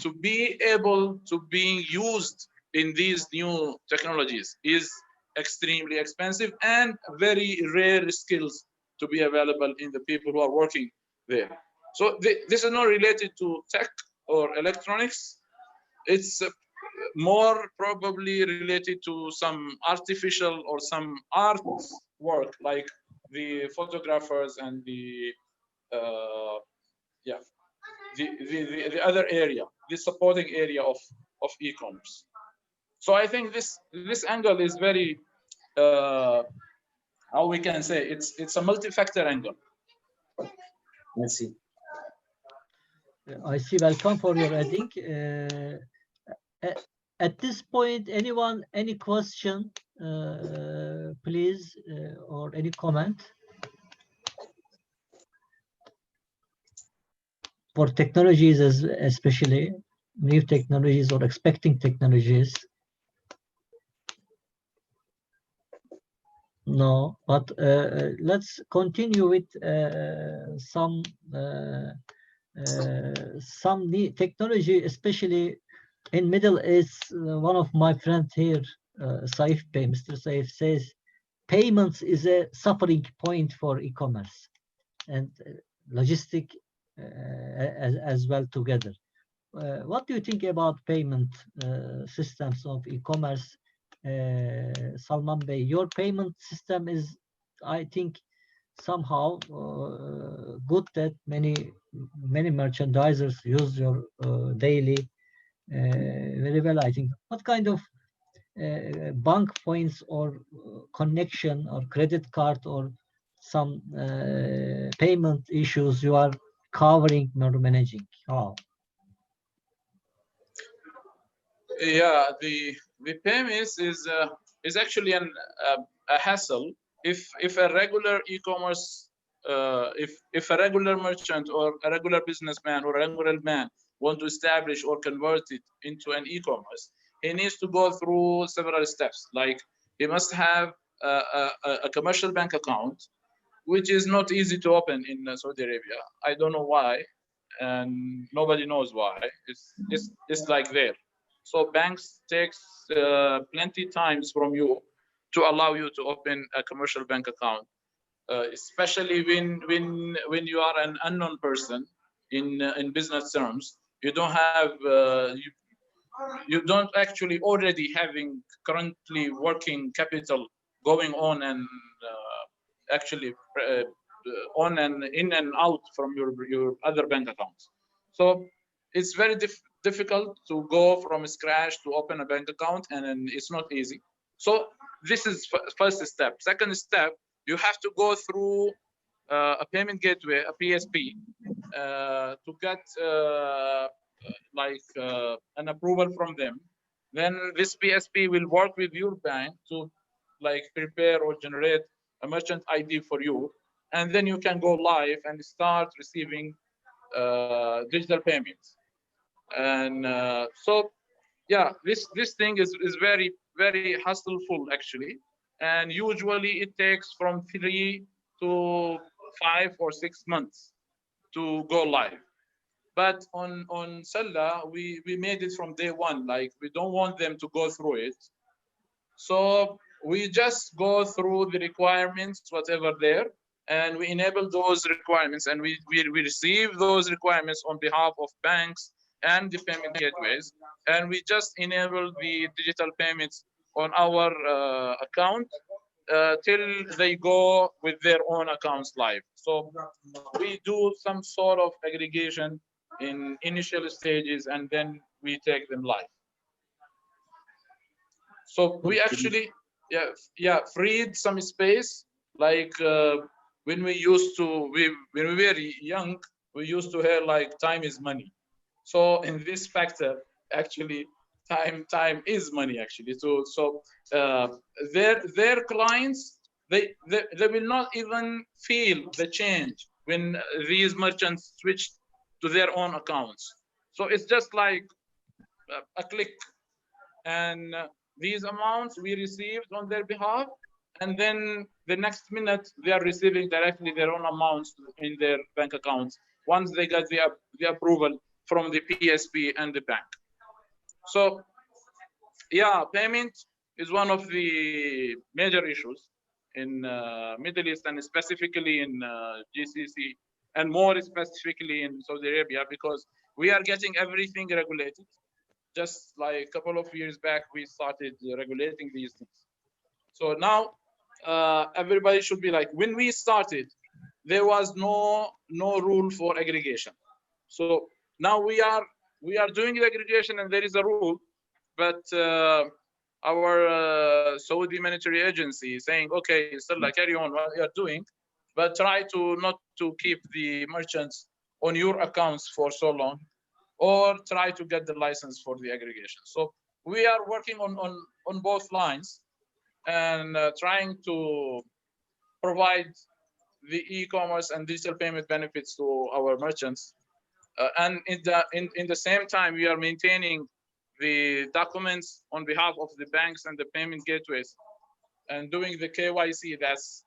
to be able to be used in these new technologies is extremely expensive and very rare skills to be available in the people who are working there. So this is not related to tech or electronics. It's more probably related to some artificial or some art work, like the photographers and the the other area, the supporting area of e-commerce. So I think this angle is very how we can say, it's a multi-factor angle. Let's see. I see. Welcome for your adding. At this point, anyone, any question, please, or any comment for technologies, especially new technologies or expecting technologies? No, but let's continue with some new technology, especially in Middle East. One of my friends here, Saif Bey, Mr. Saif, says payments is a suffering point for e-commerce and logistic as well together. What do you think about payment systems of e-commerce? Salman Bey, your payment system is, I think, somehow good that many merchandisers use your daily very well, I think. What kind of bank points or connection or credit card or some payment issues you are covering or managing? How? Yeah, the payments is actually a hassle if a regular e-commerce if a regular merchant or a regular businessman or a regular man want to establish or convert it into an e-commerce, he needs to go through several steps. Like he must have a commercial bank account, which is not easy to open in Saudi Arabia. I don't know why, and nobody knows why. It's like there. So banks takes plenty times from you to allow you to open a commercial bank account, especially when you are an unknown person in business terms. You don't have you don't actually already having currently working capital going on and actually on and in and out from your other bank accounts. So it's very difficult to go from scratch to open a bank account, and it's not easy. So this is first step. Second step, you have to go through a payment gateway, a PSP, to get an approval from them. Then this PSP will work with your bank to prepare or generate a merchant ID for you, and then you can go live and start receiving digital payments. And so yeah, this thing is very, very hustleful actually, and usually it takes from 3 to 5 or 6 months to go live. But on Sella, we made it from day one. Like, we don't want them to go through it, so we just go through the requirements, whatever there, and we enable those requirements, and we receive those requirements on behalf of banks and the payment gateways, and we just enable the digital payments on our account till they go with their own accounts live. So we do some sort of aggregation in initial stages, and then we take them live. So we actually, freed some space. Like when we used to, when we were young, we used to hear like time is money. So in this factor, actually, time is money actually. So their clients, they will not even feel the change when these merchants switch to their own accounts. So it's just like a click, and these amounts we received on their behalf, and then the next minute they are receiving directly their own amounts in their bank accounts once they got the approval from the PSP and the bank. So yeah, payment is one of the major issues in Middle East, and specifically in GCC, and more specifically in Saudi Arabia, because we are getting everything regulated. Just like a couple of years back, we started regulating these things. So now everybody should be like, when we started, there was no rule for aggregation. So now we are doing the aggregation, and there is a rule, but our Saudi monetary agency is saying, okay, Stella, carry on what you are doing, but try to not to keep the merchants on your accounts for so long, or try to get the license for the aggregation. So we are working on both lines, and trying to provide the e-commerce and digital payment benefits to our merchants. And in the same time, we are maintaining the documents on behalf of the banks and the payment gateways, and doing the KYC. That's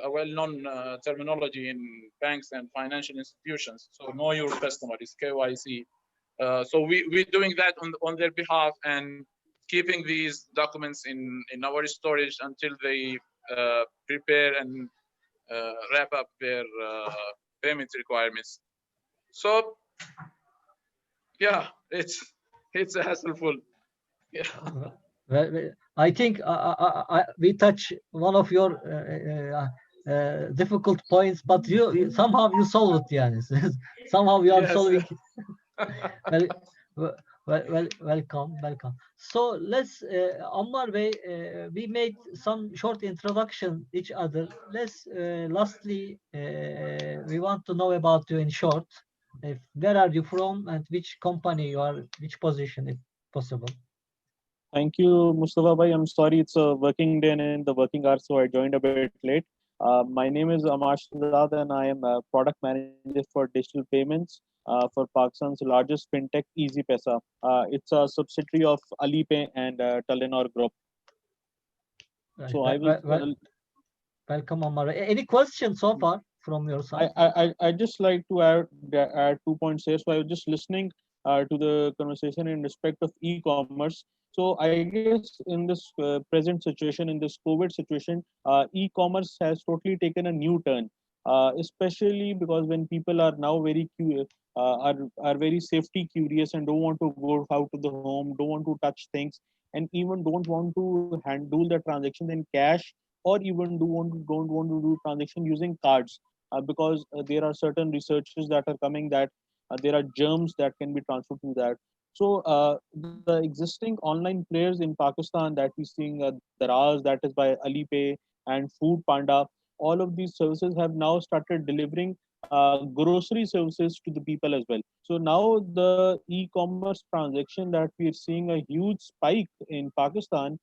a well-known terminology in banks and financial institutions. So know your customer is KYC. So we're doing that on their behalf, and keeping these documents in our storage until they prepare and wrap up their payment requirements. So yeah, it's a hassle-full. Yeah. Well, I think we touch one of your difficult points, but you somehow you solve it, Yanis. Somehow you are Yes. solving. Welcome. So let's, Ammar Bey, we made some short introduction each other. Let's lastly, we want to know about you in short. Where are you from, and which company you are, which position, if possible? Thank you, Mustafa Bhai. I'm sorry it's a working day and in the working hours, so I joined a bit late. My name is Amash Shahzad, and I am a product manager for digital payments for Pakistan's largest fintech, EasyPaisa. It's a subsidiary of Alipay and Telenor Group. So I will. Welcome, Ammar. Any questions so far from your side? I just like to add 2 points here. So I was just listening to the conversation in respect of e-commerce. So I guess in this present situation, in this COVID situation, e-commerce has totally taken a new turn, especially because when people are now very are very safety curious and don't want to go out to the home, don't want to touch things, and even don't want to handle the transaction in cash, or even don't want to do transaction using cards, because there are certain researches that are coming that there are germs that can be transferred to that. So the existing online players in Pakistan that we're seeing, Daraz, that is by Alipay, and Food Panda, all of these services have now started delivering grocery services to the people as well. So now the e-commerce transaction that we're seeing a huge spike in Pakistan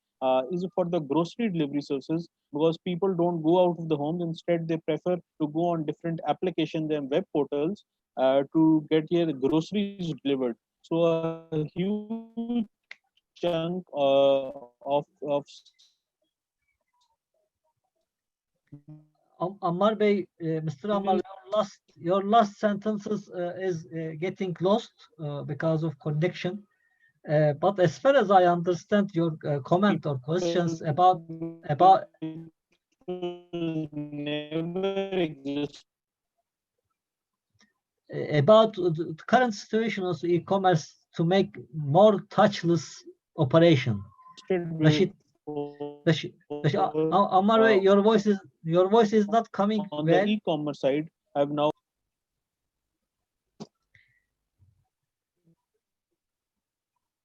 is for the grocery delivery services, because people don't go out of the homes. Instead, they prefer to go on different applications and web portals to get the groceries delivered. So a huge chunk of Ammar Bey, Mr. Ammar, your last sentences is getting lost because of connection. But as far as I understand your comment or questions about never exist. about the current situation of e-commerce to make more touchless operation. Rashid, Ammar, your voice is not coming on well. the e-commerce side. I've now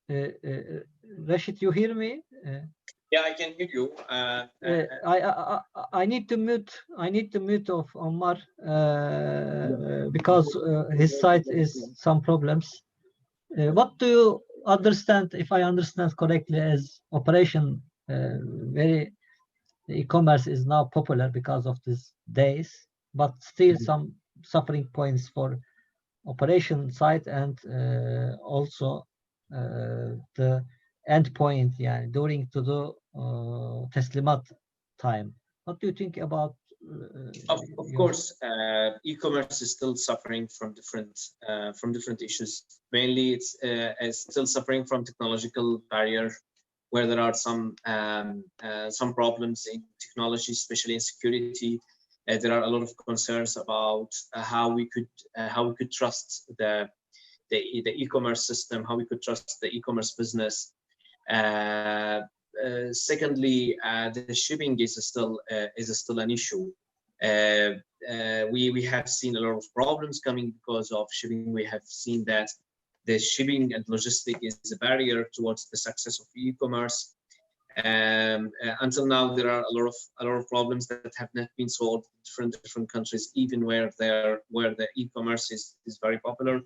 Rashid, you hear me? Yeah, I can hear you. I need to mute. I need to mute of Ammar because his site is some problems. What do you understand, if I understand correctly, as operation? Very e-commerce is now popular because of these days, but still some suffering points for operation side and also the endpoint, yeah, during to the teslimat time. What do you think about? Of course, e-commerce is still suffering from different issues. Mainly, it's still suffering from technological barrier, where there are some problems in technology, especially in security. There are a lot of concerns about how we could trust the e-commerce system, how we could trust the e-commerce business. Secondly, the shipping is still an issue. We have seen a lot of problems coming because of shipping. We have seen that the shipping and logistics is a barrier towards the success of e-commerce. Until now, there are a lot of problems that have not been solved in different countries, even where the e-commerce is very popular.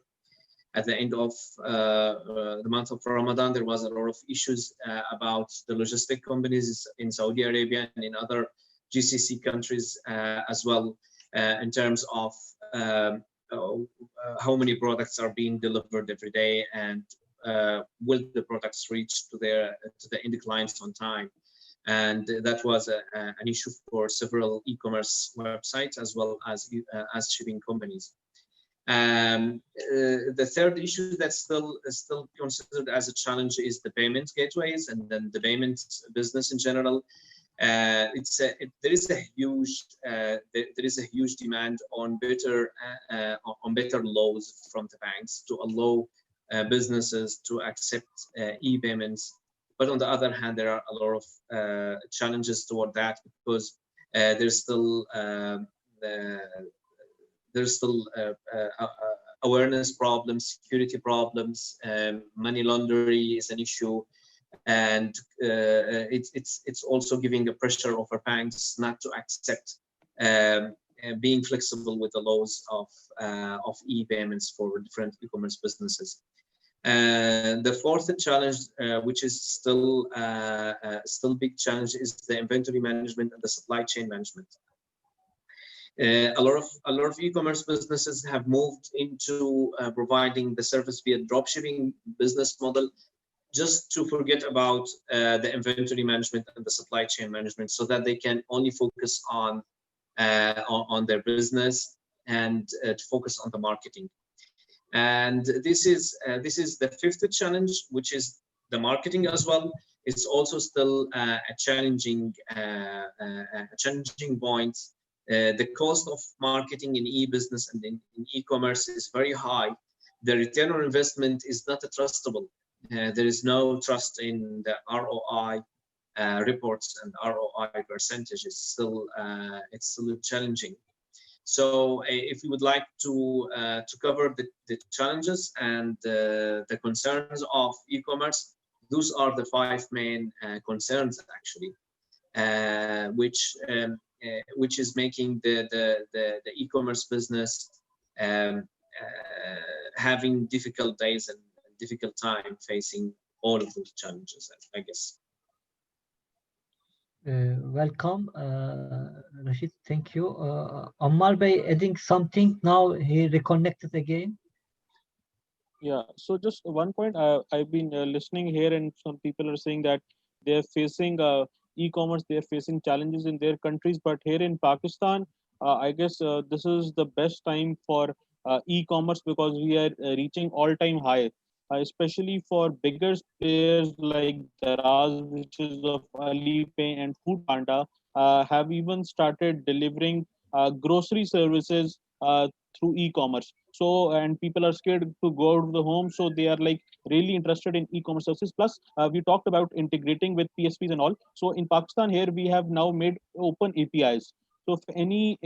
At the end of the month of Ramadan, there was a lot of issues about the logistic companies in Saudi Arabia and in other GCC countries as well, in terms of how many products are being delivered every day, and will the products reach to the end clients on time. And that was an issue for several e-commerce websites as well as shipping companies. The third issue that's still considered as a challenge is the payment gateways, and then the payment business in general. There is a huge demand on better laws from the banks to allow businesses to accept e-payments. But on the other hand, there are a lot of challenges toward that, because there's still awareness problems, security problems, money laundering is an issue, and it's also giving a pressure over banks not to accept being flexible with the laws of e-payments for different e-commerce businesses. The fourth challenge, which is still big challenge, is the inventory management and the supply chain management. A lot of e-commerce businesses have moved into providing the service via dropshipping business model, just to forget about the inventory management and the supply chain management, so that they can only focus on their business and to focus on the marketing. And this is the fifth challenge, which is the marketing as well. It's also still a challenging point. The cost of marketing in e-business and in e-commerce is very high. The return on investment is not trustable. There is no trust in the ROI reports, and ROI percentage is still challenging. So if you would like to cover the challenges and the concerns of e-commerce, those are the 5 main concerns actually, which is making the e-commerce business having difficult days and difficult time facing all of those challenges, I guess. Welcome, Rashid. Thank you. Ammar Bey adding something now. He reconnected again. Yeah, so just one point. I've been listening here, and some people are saying that they're facing e-commerce, they're facing challenges in their countries, but here in Pakistan, I guess this is the best time for e-commerce, because we are reaching all-time high, especially for bigger players like Daraz, which is of Alipay and Food Panda, have even started delivering grocery services through e-commerce. So, and people are scared to go out of the home, so they are like really interested in e-commerce services. Plus, we talked about integrating with PSPs and all. So in Pakistan here, we have now made open APIs. So if any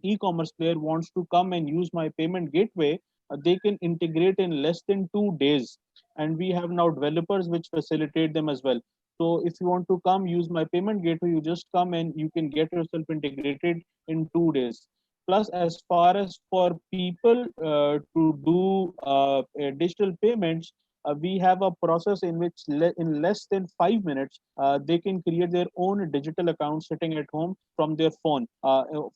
e-commerce player wants to come and use my payment gateway, they can integrate in less than 2 days. And we have now developers which facilitate them as well. So if you want to come use my payment gateway, you just come and you can get yourself integrated in 2 days. Plus, as far as for people to do digital payments, we have a process in which in less than 5 minutes, they can create their own digital account sitting at home from their phone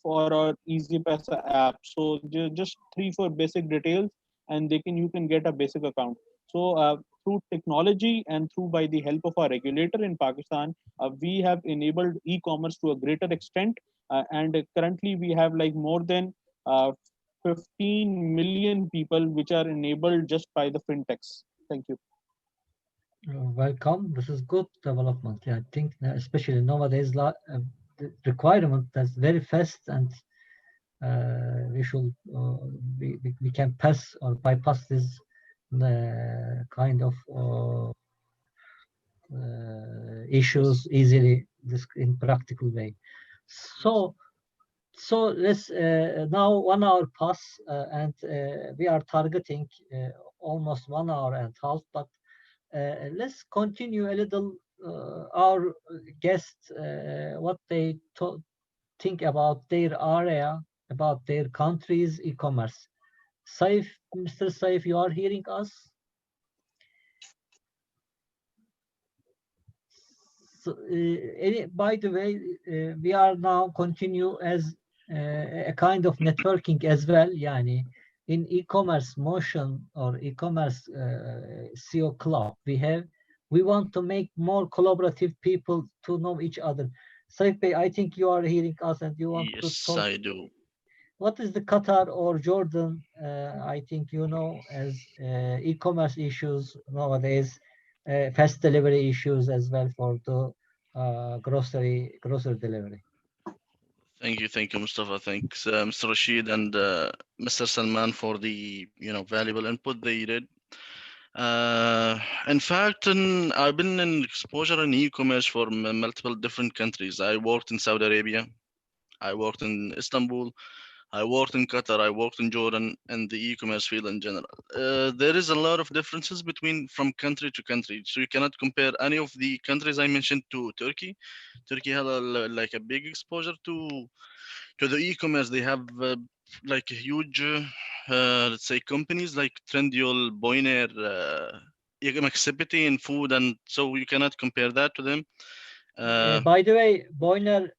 for our Easy Paisa app. So just 3-4 basic details, and you can get a basic account. So through technology and through by the help of our regulator in Pakistan, we have enabled e-commerce to a greater extent, and currently we have like more than 15 million people which are enabled just by the fintechs. Thank you. Welcome. This is good development. Yeah, I think especially nowadays, the requirement that's very fast, and we should we can pass or bypass this kind of issues easily in practical way. So let's now 1 hour pass, and we are targeting almost 1 hour and a half, but let's continue a little our guests what they think about their area, about their country's e-commerce. Saif, Mr. Saif, you are hearing us? So, by the way, we are now continue as a kind of networking as well. Yani, in e-commerce motion or e-commerce CEO club, we want to make more collaborative people to know each other. Saif Bey, I think you are hearing us and you want to talk. Yes, I do. What is the Qatar or Jordan? I think you know as e-commerce issues nowadays, fast delivery issues as well for the grocery delivery. Thank you, Mustafa. Thanks, Mr. Rashid and Mr. Salman for the valuable input they did. In fact, I've been in exposure in e-commerce for multiple different countries. I worked in Saudi Arabia, I worked in Istanbul, I worked in Qatar, I worked in Jordan, and the e-commerce field in general. There is a lot of differences from country to country. So you cannot compare any of the countries I mentioned to Turkey. Turkey had like a big exposure to the e-commerce. They have like a huge, let's say, companies like Trendyol, Boyner, Maxipity in food, and so you cannot compare that to them. By the way, Boyner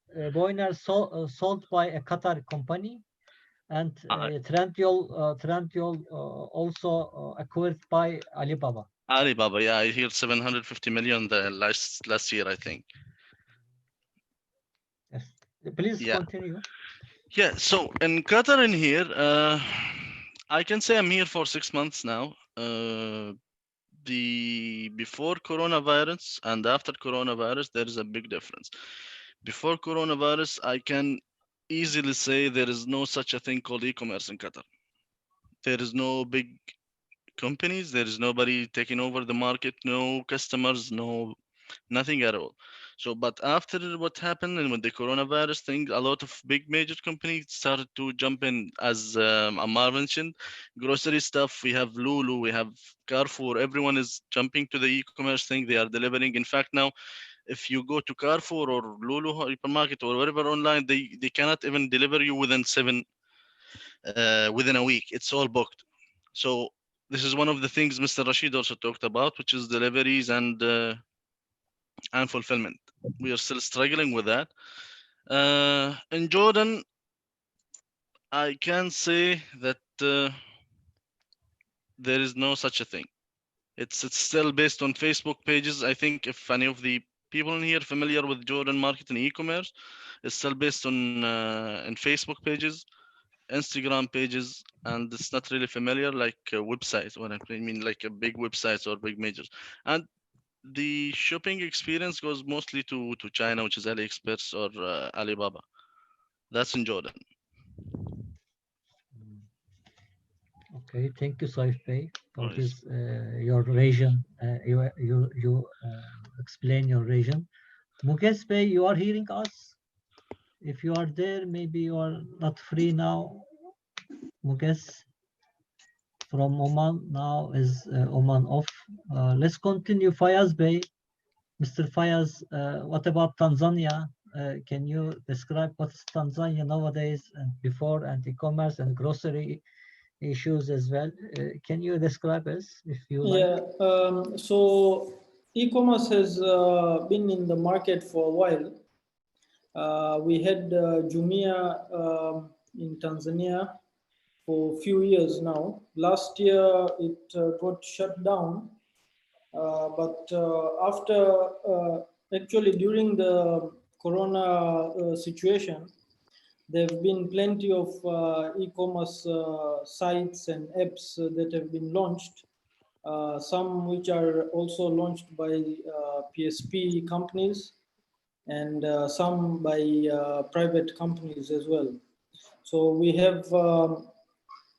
sold by a Qatar company, and Trendyol also acquired by Alibaba. Alibaba, yeah, I hear 750 million the last year, I think. Yes, please continue. Yeah, so in Qatar in here, I can say I'm here for 6 months now. Before coronavirus and after coronavirus, there is a big difference. Before coronavirus, I can easily say there is no such a thing called e-commerce in Qatar. There is no big companies, there is nobody taking over the market, no customers, nothing at all. So, but after what happened and with the coronavirus thing, a lot of big major companies started to jump in. As Ammar mentioned, grocery stuff, we have Lulu, we have Carrefour, everyone is jumping to the e-commerce thing. They are delivering. In fact, now, if you go to Carrefour or Lulu hypermarket or wherever online, they cannot even deliver you within within a week. It's all booked. So this is one of the things Mr. Rashid also talked about, which is deliveries and fulfillment. We are still struggling with that. In Jordan, I can say that there is no such a thing. It's still based on Facebook pages. I think if any of the people in here familiar with Jordan market and e-commerce, it's still based on in Facebook pages, Instagram pages, and it's not really familiar like websites. What I mean, like a big websites or big majors. And the shopping experience goes mostly to China, which is AliExpress or Alibaba. That's in Jordan. Okay, thank you, Saif Bey, for Nice. this your region. You explain your region. Mukesh Bey, you are hearing us? If you are there, maybe you are not free now. Mukesh from Oman now is Oman off. Let's continue. Fayaz Bey, Mr. Fayaz, what about Tanzania? Can you describe what's Tanzania nowadays and before, and e-commerce and grocery issues as well? Can you describe us if you like? Yeah, so e-commerce has been in the market for a while. We had Jumia in Tanzania for a few years now. Last year it got shut down, but after actually during the Corona situation, there have been plenty of e-commerce sites and apps that have been launched. Some which are also launched by PSP companies, and some by private companies as well. So we have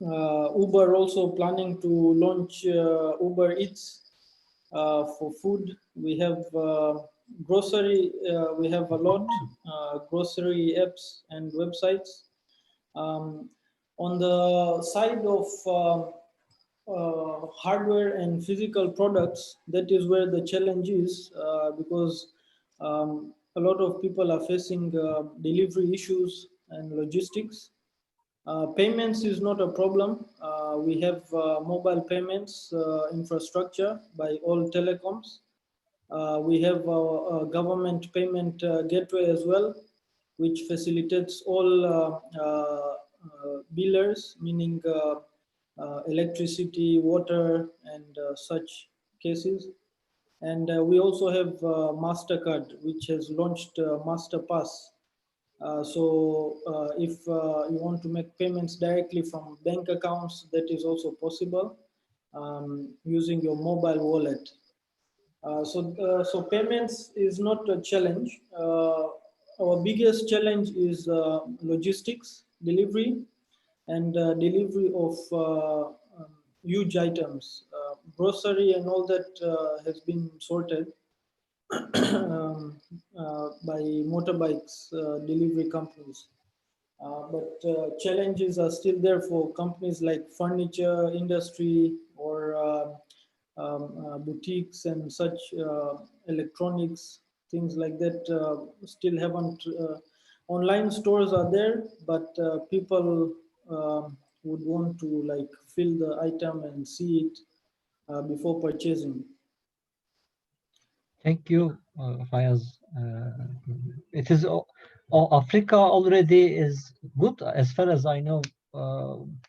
Uber also planning to launch Uber Eats for food. We have grocery, we have a lot, grocery apps and websites. On the side of hardware and physical products, that is where the challenge is, because a lot of people are facing delivery issues and logistics. Payments is not a problem. We have mobile payments infrastructure by all telecoms. We have a government payment gateway as well, which facilitates all billers, meaning electricity, water, and such cases. And we also have MasterCard, which has launched MasterPass. So if you want to make payments directly from bank accounts, that is also possible using your mobile wallet. So payments is not a challenge. Our biggest challenge is logistics, delivery, and delivery of huge items. Grocery and all that has been sorted by motorbikes delivery companies. But challenges are still there for companies like furniture industry or boutiques and such, electronics, things like that still haven't. Online stores are there, but people would want to like feel the item and see it before purchasing. Thank you, Fayaz. It is Africa already is good as far as I know.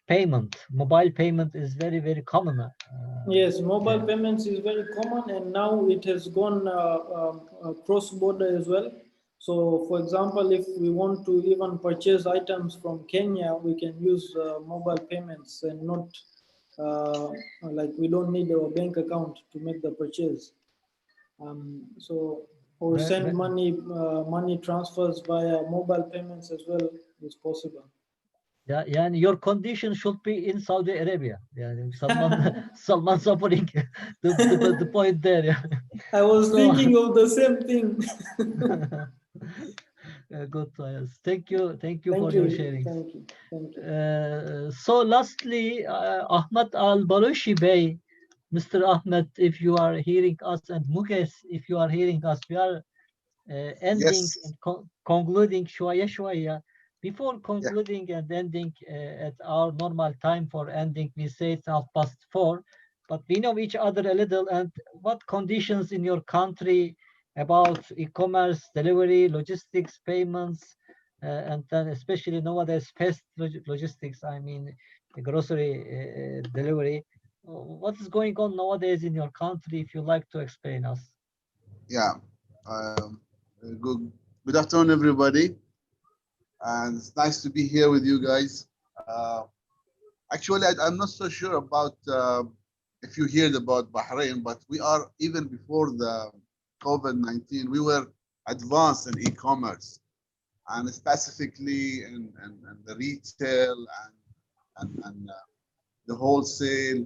Payment, mobile payment is very common. Yes, mobile payments is very common, and now it has gone cross-border as well. So, for example, if we want to even purchase items from Kenya, we can use mobile payments and not like we don't need our bank account to make the purchase. So, or send money transfers via mobile payments as well is possible. Yeah, and your condition should be in Saudi Arabia. Yeah, Salman suffering the point there. Yeah. I was thinking of the same thing. Good, yes. Thank you for your sharing. Thank you. So lastly, Ahmed Al-Balushi Bey, Mr. Ahmed, if you are hearing us, and Mukesh, if you are hearing us, we are ending and concluding shwaya. Before concluding and ending at our normal time for ending, we say it's 4:30, but we know each other a little. And what conditions in your country about e-commerce, delivery, logistics, payments, and then especially nowadays fast logistics, I mean grocery delivery. What is going on nowadays in your country, if you like to explain us? Yeah. Good afternoon, everybody. And it's nice to be here with you guys. Actually, I'm not so sure about if you heard about Bahrain, but we are, even before the COVID-19, we were advanced in e-commerce, and specifically in the retail and the wholesale,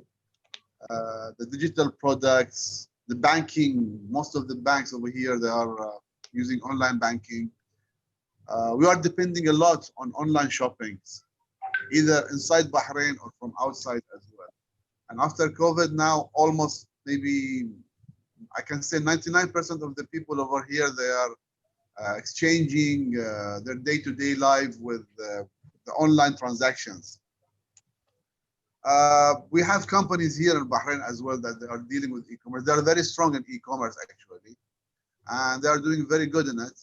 the digital products, the banking. Most of the banks over here, they are using online banking. We are depending a lot on online shoppings, either inside Bahrain or from outside as well. And after COVID now, almost maybe I can say 99% of the people over here, they are exchanging their day-to-day life with the online transactions. We have companies here in Bahrain as well that they are dealing with e-commerce. They are very strong in e-commerce actually, and they are doing very good in it.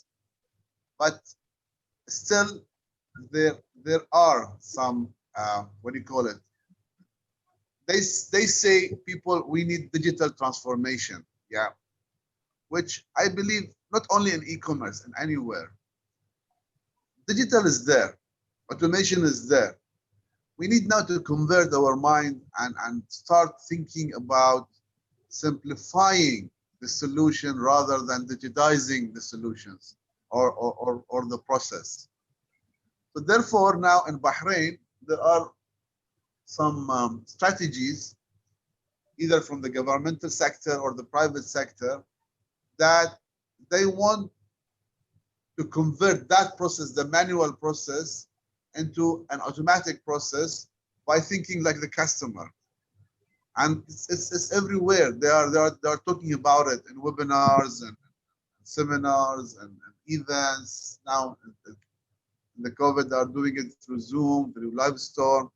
But still, there are some what do you call it? They say people we need digital transformation, yeah, which I believe not only in e-commerce and anywhere. Digital is there, automation is there. We need now to convert our mind and start thinking about simplifying the solution rather than digitizing the solutions or the process. So therefore, now in Bahrain, there are some strategies, either from the governmental sector or the private sector, that they want to convert that process, the manual process, into an automatic process by thinking like the customer. And it's everywhere. They are talking about it in webinars and seminars and events. Now in the COVID, they are doing it through Zoom, through live storm.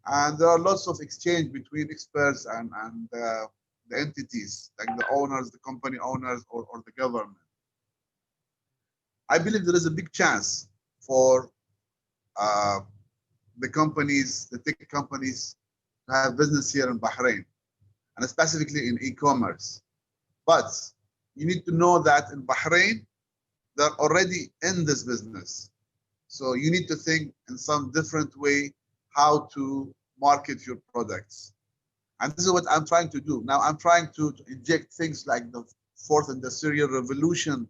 And there are lots of exchange between experts and the entities, like the owners, the company owners, or the government. I believe there is a big chance for the companies, the tech companies, to have business here in Bahrain, and specifically in e-commerce. But you need to know that in Bahrain, they're already in this business. So you need to think in some different way how to market your products. And this is what I'm trying to do. Now I'm trying to inject things like the fourth industrial revolution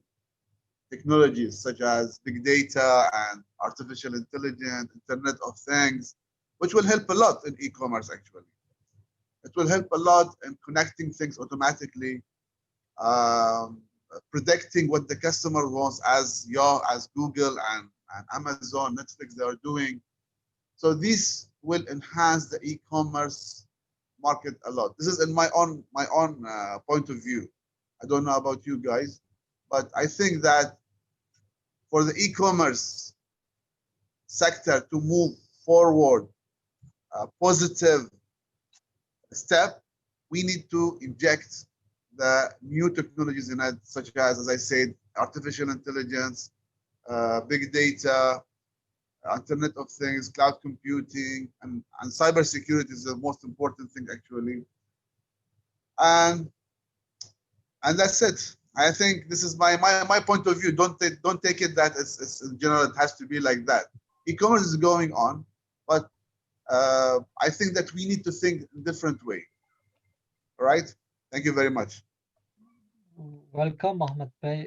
technologies, such as big data and artificial intelligence, Internet of Things, which will help a lot in e-commerce actually. It will help a lot in connecting things automatically, predicting what the customer wants, as Google and Amazon, Netflix, they are doing. So this will enhance the e-commerce market a lot. This is in my own point of view. I don't know about you guys, but I think that for the e-commerce sector to move forward a positive step, we need to inject the new technologies in it, such as I said, artificial intelligence, big data, Internet of Things, cloud computing, and cybersecurity is the most important thing actually. And that's it. I think this is my point of view. Don't take it that it's in general it has to be like that. E-commerce is going on, but I think that we need to think in a different way. All right. Thank you very much. Welcome, Ahmed Bey.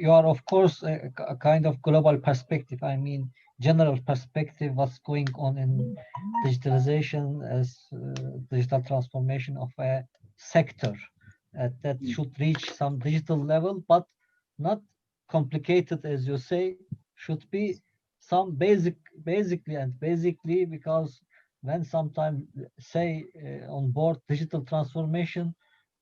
You are, of course, a kind of global perspective. I mean, general perspective, what's going on in digitalization as digital transformation of a sector that should reach some digital level, but not complicated, as you say, should be some basically, because when sometimes say on board digital transformation,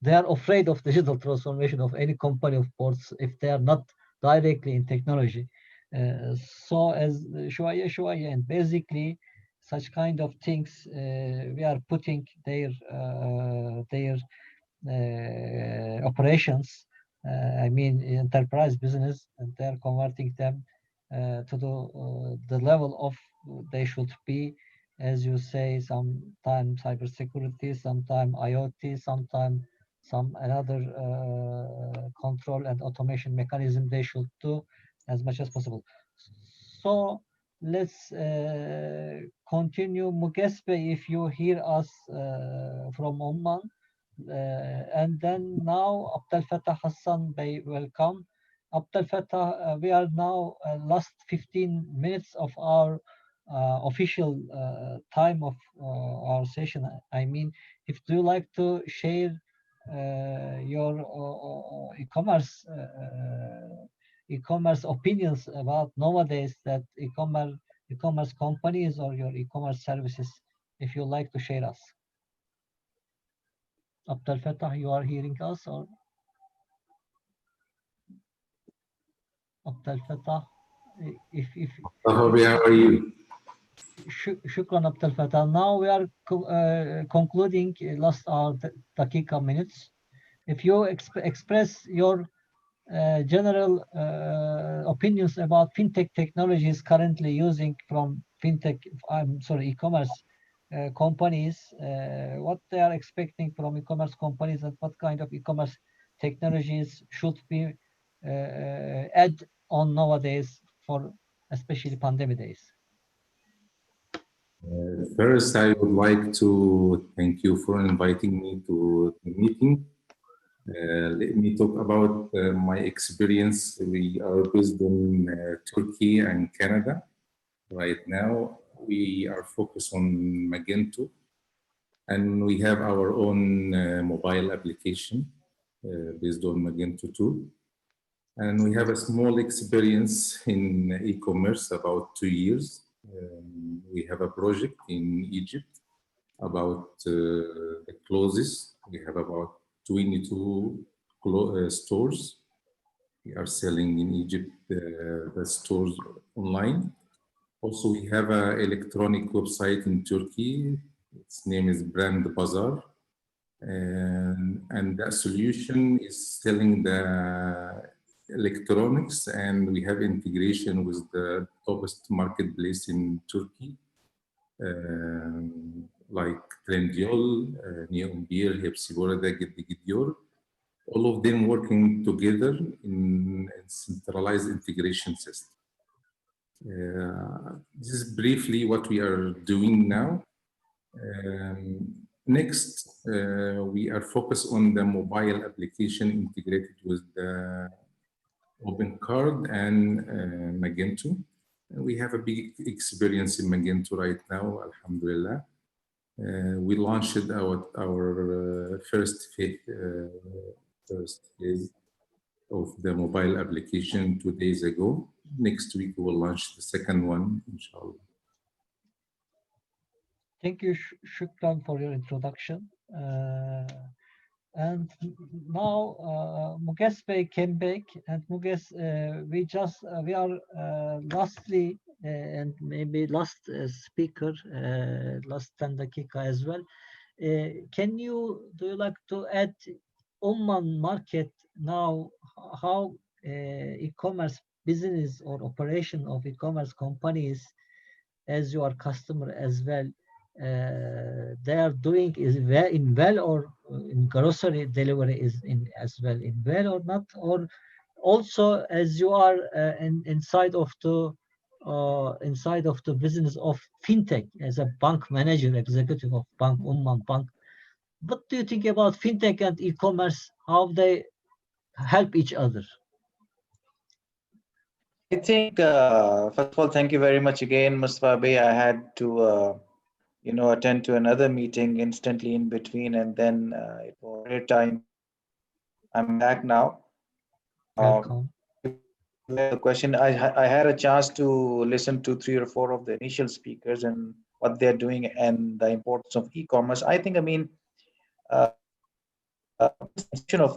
they are afraid of digital transformation of any company, of course, if they are not directly in technology. So as Shwaya, and basically such kind of things, we are putting their operations, I mean enterprise business, and they are converting them to the level of they should be, as you say, sometime cybersecurity, sometime IoT, sometime some another control and automation mechanism they should do as much as possible. So let's continue. Mugesbe, if you hear us from Oman, and then now Abdel Fattah Hassan Bey, welcome. Abdel Fattah, we are now last 15 minutes of our official time of our session. I mean, if do you like to share your e-commerce e-commerce opinions about nowadays that e-commerce companies or your e-commerce services, if you like to share us. Abdel Fattah, you are hearing us, or Abdel Fattah? If how are you? Shukran, Abdel Fattah. Now we are concluding last our dakika minutes. If you express your general opinions about fintech technologies currently using from e-commerce companies, what they are expecting from e-commerce companies, and what kind of e-commerce technologies should be add on nowadays for especially pandemic days. First, I would like to thank you for inviting me to the meeting. Let me talk about my experience. We are based in Turkey and Canada. Right now, we are focused on Magento, and we have our own mobile application based on Magento 2. And we have a small experience in e-commerce, about 2 years. We have a project in Egypt about the clothes. We have about 22 stores. We are selling in Egypt the stores online. Also, we have an electronic website in Turkey. Its name is Brand Bazaar. And the solution is selling the electronics, and we have integration with the topest marketplace in Turkey, like Trendyol, Neon1, Hepsi Burada, Gidiyor. All of them working together in a centralized integration system. This is briefly what we are doing now. Next, we are focused on the mobile application integrated with the OpenCard and Magento. We have a big experience in Magento right now, alhamdulillah. We launched our first phase of the mobile application 2 days ago. Next week, we will launch the second one, inshallah. Thank you, Shukran, for your introduction. And now Muges Bey came back, and Muges, we are lastly and maybe last speaker, last 10 dakika as well. Do you like to add Oman market now, how e-commerce business or operation of e-commerce companies, as your customer as well, they are doing is in well, or in grocery delivery is in as well in well or not, or also as you are inside of the business of fintech as a bank manager, executive of Bank Umman Bank. What do you think about fintech and e-commerce, how they help each other? I think, first of all, thank you very much again, Mustafa Bey. I had to, attend to another meeting instantly in between, and then it was a great time. I'm back now. Welcome. The question, I had a chance to listen to 3 or 4 of the initial speakers and what they're doing and the importance of e-commerce. I think, of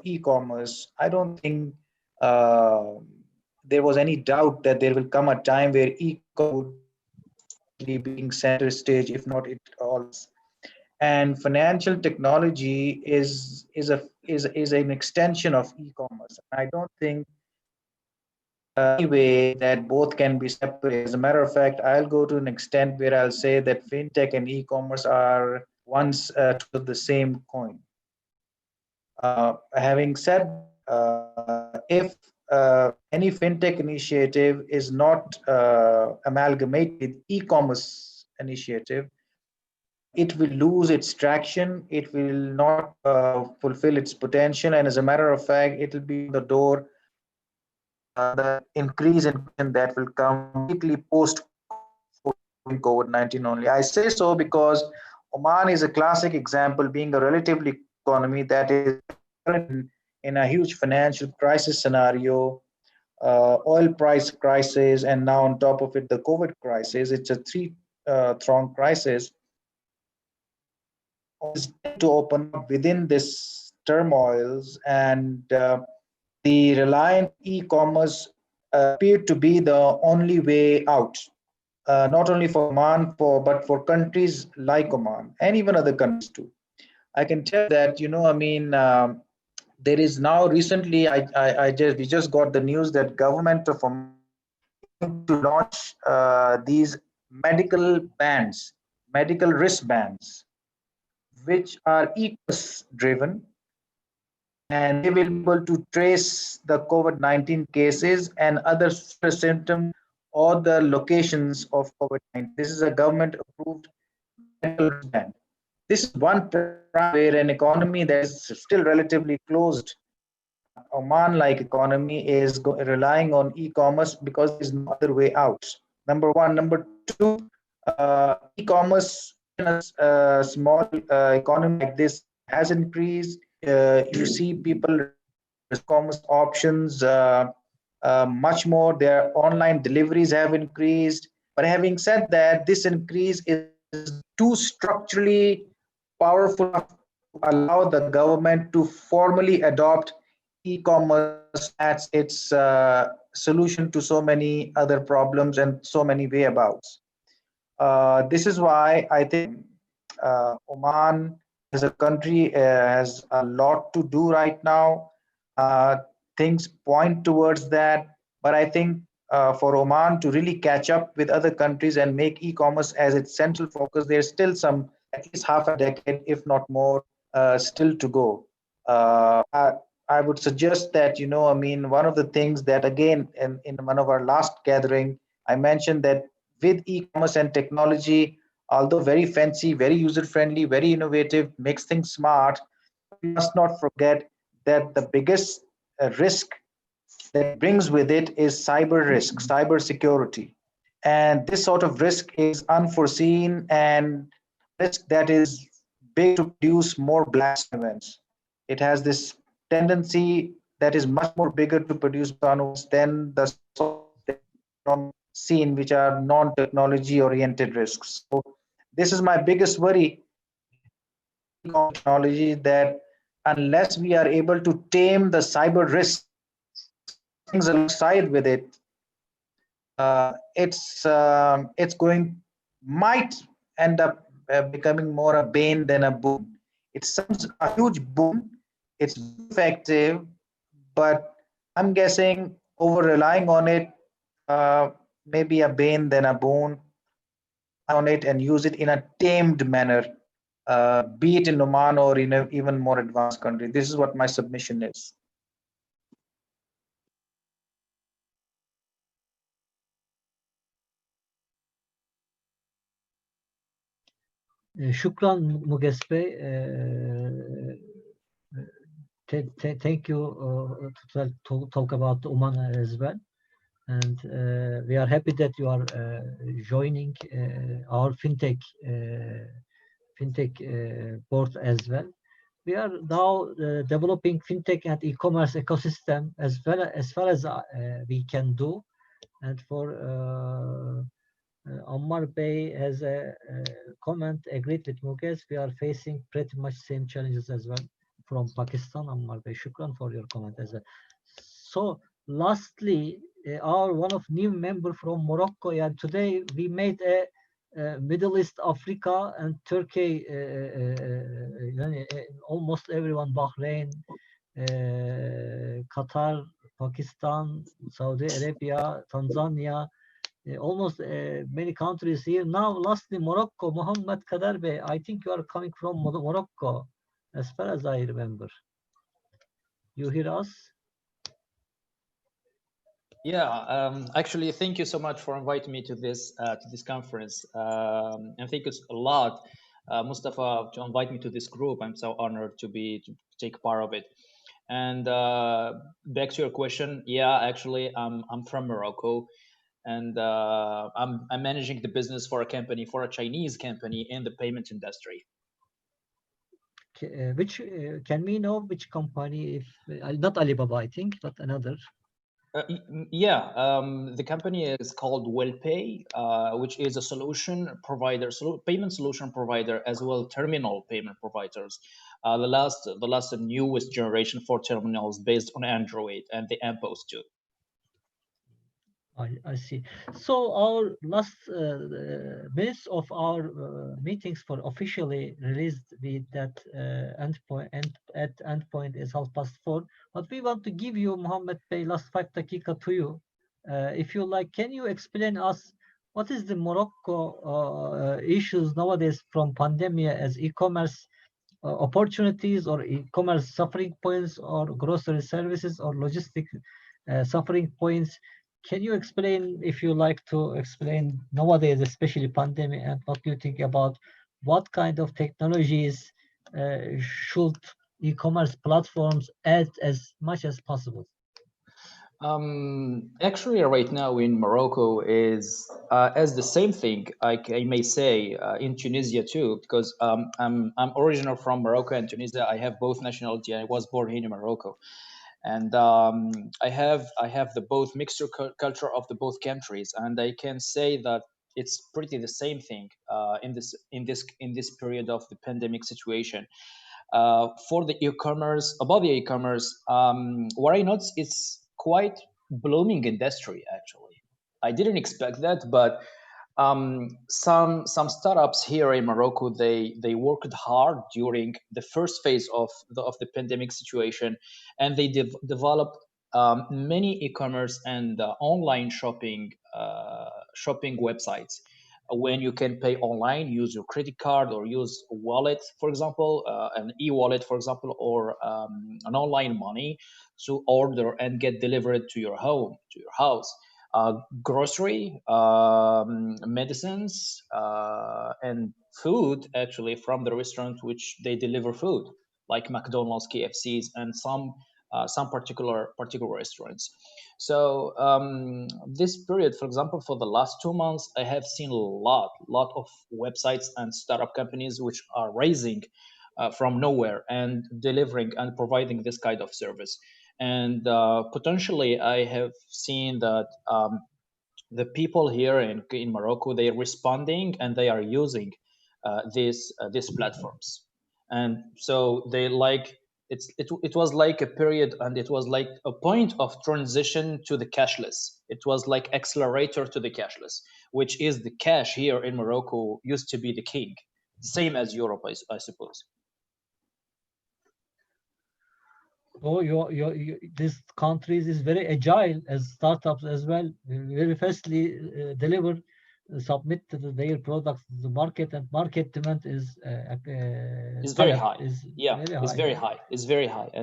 e-commerce, I don't think there was any doubt that there will come a time where e-commerce would be being center stage, if not it all. And financial technology is an extension of e-commerce. I don't think any way that both can be separate. As a matter of fact, I'll go to an extent where I'll say that fintech and e-commerce are once of the same coin. Having said, if any fintech initiative is not amalgamated with e-commerce initiative, it will lose its traction, it will not fulfill its potential, and as a matter of fact, it will be the door, the increase in that will come quickly post in COVID-19 only. I say so because Oman is a classic example, being a relatively economy that is in a huge financial crisis scenario, oil price crisis, and now on top of it, the COVID crisis. It's a three-pronged crisis. To open up within this turmoils, and the reliant e-commerce appeared to be the only way out, not only for Oman, but for countries like Oman and even other countries too. I can tell that, there is now recently, we just got the news that government of Oman to launch these medical bands, medical wristbands, which are e-commerce driven, and they will be able to trace the COVID-19 cases and other symptoms or the locations of COVID-19. This is a government approved medical wristband. This is one where an economy that is still relatively closed, Oman-like economy, is relying on e-commerce because there's no other way out. Number one. Number two, e-commerce in a small economy like this has increased. You see people e-commerce options much more. Their online deliveries have increased. But having said that, this increase is too structurally powerful to allow the government to formally adopt e-commerce as its solution to so many other problems and so many wayabouts. This is why I think Oman as a country has a lot to do right now. Things point towards that, but I think for Oman to really catch up with other countries and make e-commerce as its central focus, there's still at least half a decade, if not more, still to go. I would suggest that, one of the things that, again, in one of our last gathering, I mentioned that with e-commerce and technology, although very fancy, very user-friendly, very innovative, makes things smart, we must not forget that the biggest risk that brings with it is cyber risk, cyber security. And this sort of risk is unforeseen and risk that is big to produce more black swan events. It has this tendency that is much more bigger to produce events than the scene, which are non-technology oriented risks. So this is my biggest worry, technology, that unless we are able to tame the cyber risks things alongside with it, might end up becoming more a bane than a boon. It sounds a huge boon. It's effective, but I'm guessing over relying on it may be a bane than a boon. On it and use it in a tamed manner, be it in Oman or in an even more advanced country. This is what my submission is. Shukran Muges Bey. Thank you to talk about Oman as well. And we are happy that you are joining our fintech board as well. We are now developing fintech and e-commerce ecosystem as far as we can do. And for Ammar Bey has a comment, agreed with Muges. We are facing pretty much same challenges as well from Pakistan. Ammar Bey, shukran for your comment as well. So lastly, one of new member from Morocco, and today we made a Middle East, Africa, and Turkey. Almost everyone: Bahrain, Qatar, Pakistan, Saudi Arabia, Tanzania. Almost many countries here. Now, lastly, Morocco. Mohammed Kader Bey, I think you are coming from Morocco, as far as I remember. You hear us? Yeah, actually, thank you so much for inviting me to this conference, and thank you a lot, Mustafa, to invite me to this group. I'm so honored to take part of it. And back to your question, yeah, actually, I'm from Morocco, and I'm managing the business for a Chinese company in the payment industry. Which can we know which company? If not Alibaba, I think, but another. The company is called WellPay, which is a solution provider, payment solution provider, as well terminal payment providers. The last and newest generation for terminals based on Android and the MPOS too. I see. So our last minutes of our meetings for officially released with that endpoint is 4:30. But we want to give you, Mohammed Bey, last 5 dakika to you. If you like, can you explain us what is the Morocco issues nowadays from pandemic as e-commerce opportunities, or e-commerce suffering points, or grocery services, or logistic suffering points? Can you explain, if you like to explain nowadays, especially pandemic, and what you think about what kind of technologies should e-commerce platforms add as much as possible? Actually, right now in Morocco is as the same thing. I may say in Tunisia too, because I'm original from Morocco and Tunisia. I have both nationality. I was born here in Morocco, and I have the both mixture culture of the both countries, and I can say that it's pretty the same thing in this period of the pandemic situation. For the e-commerce, about the e-commerce, what I noticed, it's quite blooming industry actually. I didn't expect that, but some startups here in Morocco, they worked hard during the first phase of the pandemic situation, and they developed many e-commerce and online shopping websites. When you can pay online, use your credit card or use a wallet, for example, an e-wallet, for example, or an online money to order and get delivered to your home, to your house. Grocery, medicines, and food actually from the restaurant, which they deliver food like McDonald's, KFCs, and some particular restaurants. So this period, for example, for the last 2 months, I have seen a lot of websites and startup companies which are raising from nowhere and delivering and providing this kind of service. And potentially, I have seen that the people here in Morocco, they are responding and they are using these platforms. And so they like it was like a period, and it was like a point of transition to the cashless. It was like accelerator to the cashless, which is the cash here in Morocco used to be the king, same as Europe, I suppose. Oh, this countries is very agile as startups as well. Very fastly deliver, submit their products to the market, and market demand is very high. It's very high,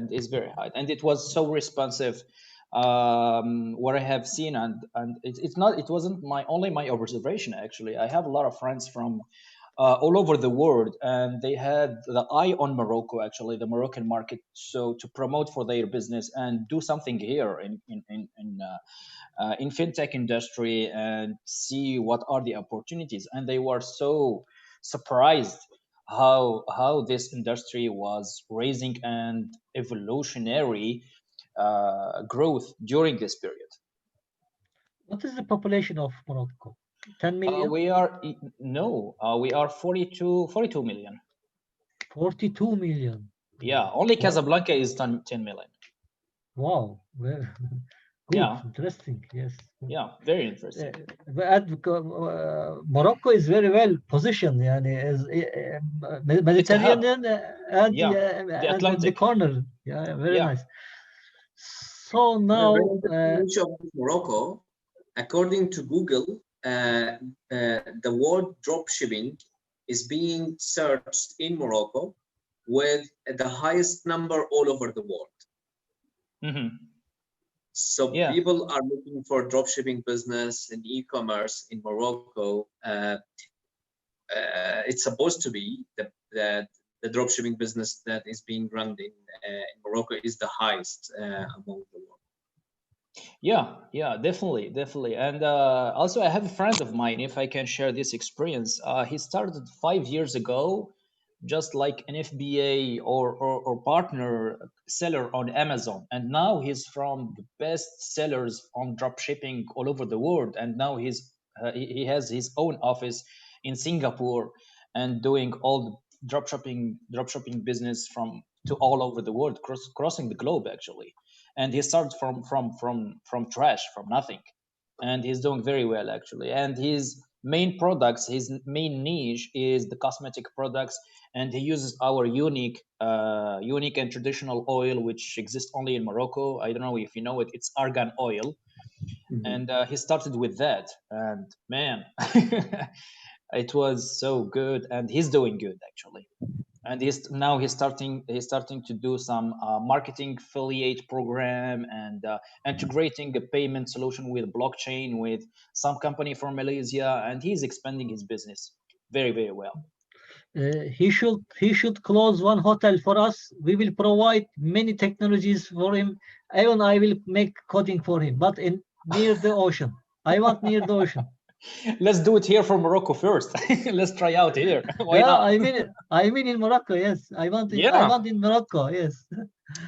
and it was so responsive. What I have seen, and it wasn't only my observation. Actually, I have a lot of friends from all over the world, and they had the eye on Morocco, actually the Moroccan market, so to promote for their business and do something here in fintech industry and see what are the opportunities. And they were so surprised how this industry was raising and evolutionary growth during this period. What is the population of Morocco? 10 million? We are 42 million. 42 million. Yeah, only Casablanca is 10 million. Wow. Well, good. Yeah. Interesting. Yes. Yeah, very interesting. Morocco is very well positioned, as Mediterranean and the corner. Yeah, very nice. So now, Morocco, according to Google, the word dropshipping is being searched in Morocco with the highest number all over the world. Mm-hmm. So people are looking for dropshipping business and e-commerce in Morocco. It's supposed to be the dropshipping business that is being run in Morocco is the highest among the world. Yeah, definitely. And also, I have a friend of mine, if I can share this experience. He started 5 years ago, just like an FBA or partner seller on Amazon. And now he's from the best sellers on drop shipping all over the world. And now he has his own office in Singapore and doing all the drop shipping business from to all over the world, crossing the globe actually. And he started from trash, from nothing, and he's doing very well actually. And his main products, his main niche is the cosmetic products, and he uses our unique and traditional oil which exists only in Morocco. I don't know if you know it, it's argan oil. And he started with that, and man, it was so good, and he's doing good actually. And he's starting to do some marketing affiliate program and integrating a payment solution with blockchain with some company from Malaysia, and he's expanding his business very well. He should close one hotel for us. We will provide many technologies for him. Even I will make coding for him, but in near the ocean. I want near the ocean. Let's do it here from Morocco first. Let's try out here. Why Yeah, not? I mean in Morocco. Yes, I want in Morocco. Yes.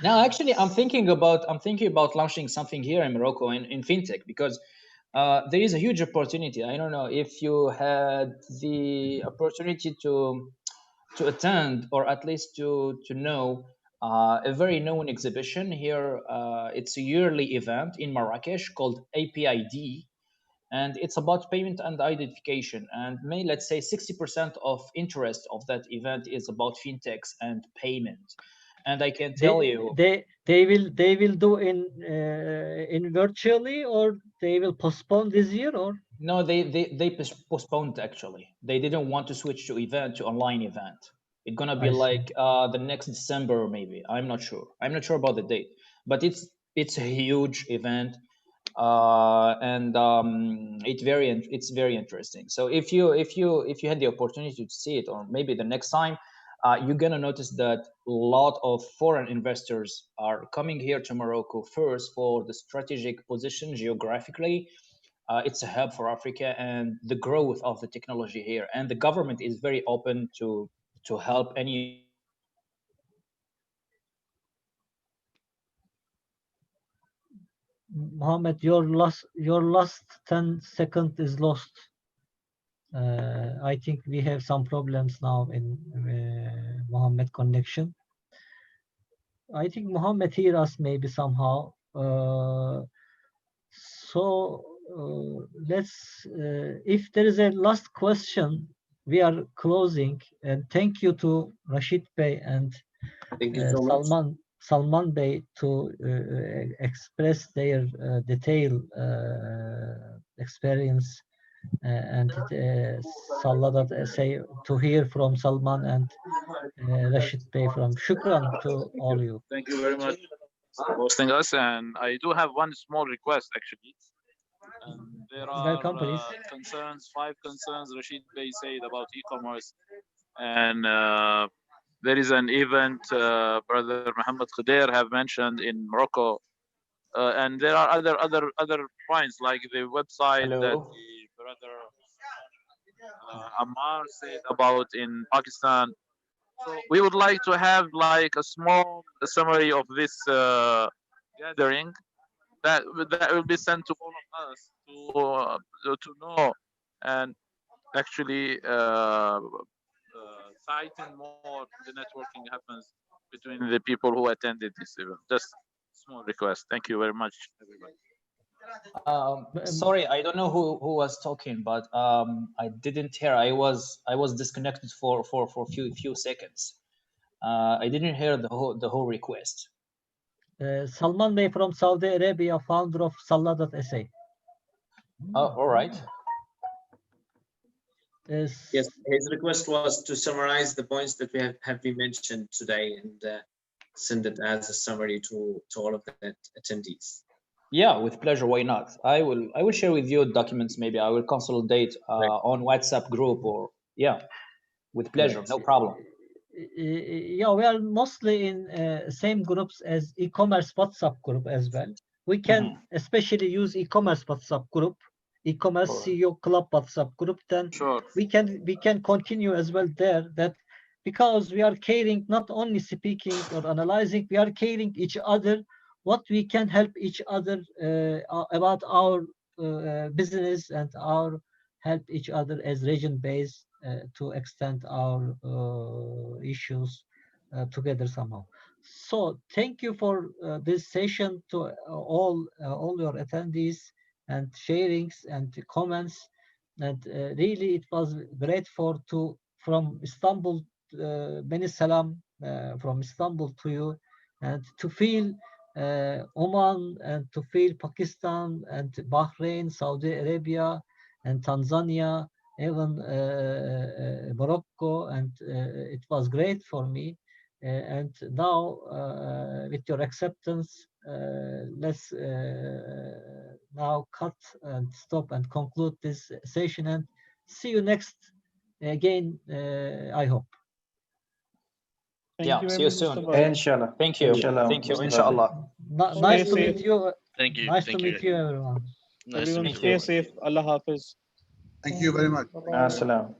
Now, actually, I'm thinking about launching something here in Morocco in fintech, because there is a huge opportunity. I don't know if you had the opportunity to attend, or at least to know a very known exhibition here. It's a yearly event in Marrakesh called APID, and it's about payment and identification. And let's say 60% of interest of that event is about fintechs and payment. And I can tell you, they will do in virtually, or they will postpone this year, or no, they postponed actually. They didn't want to switch to online event. It's gonna be like the next December maybe. I'm not sure about the date, but it's a huge event, and it's very interesting. So if you had the opportunity to see it, or maybe the next time, you're gonna notice that a lot of foreign investors are coming here to Morocco first for the strategic position geographically. It's a hub for Africa and the growth of the technology here, and the government is very open to help any. Mohammed, your last 10 seconds is lost. I think we have some problems now in Mohammed connection. I think Mohammed hear us maybe somehow. So let's, if there is a last question, we are closing. And thank you to Rashid Bey and thank you so much. Salman Bey to express their detailed experience and Salladat essay, to hear from Salman and Rashid Bey from. Shukran to all of you. Thank you very much for hosting us. And I do have one small request actually. There are concerns, 5 concerns Rashid Bey said about e-commerce, and there is an event Brother Mohammed Khadir have mentioned in Morocco, and there are other points like the website that the brother Ammar said about in Pakistan. So we would like to have like a small summary of this gathering that will be sent to all of us to know, and actually tighten more the networking happens between the people who attended this event. Just small request. Thank you very much, everybody. Sorry, I don't know who was talking, but I didn't hear. I was disconnected for few seconds. I didn't hear the whole request. Salman Bey from Saudi Arabia, founder of Salladat.sa. All right. Yes, his request was to summarize the points that we have been mentioned today and send it as a summary to all of the attendees. Yeah, with pleasure. Why not? I will share with you documents. Maybe I will consolidate on WhatsApp group, or with pleasure. No problem. Yeah, we are mostly in same groups as e-commerce WhatsApp group as well. we can especially use e-commerce WhatsApp group, e-commerce CEO Club WhatsApp group. Then we can continue as well there. That because we are caring, not only speaking or analyzing, we are caring each other, what we can help each other about our business, and our help each other as region-based to extend our issues together somehow. So thank you for this session to all your attendees and sharings and comments. And really, it was grateful to from Istanbul, many salam from Istanbul to you, and to feel Oman, and to feel Pakistan and Bahrain, Saudi Arabia, and Tanzania, even Morocco, and it was great for me. And now, with your acceptance, let's now cut and stop and conclude this session, and see you next again, I hope. Yeah, see you soon. Inshallah. Thank you. Inshallah. Thank you. Inshallah. Nice to meet you. Thank you. Nice Thank to you. meet you, everyone. Nice to Everyone meet stay you. safe. Allah Hafiz. Thank you very much. Assalam.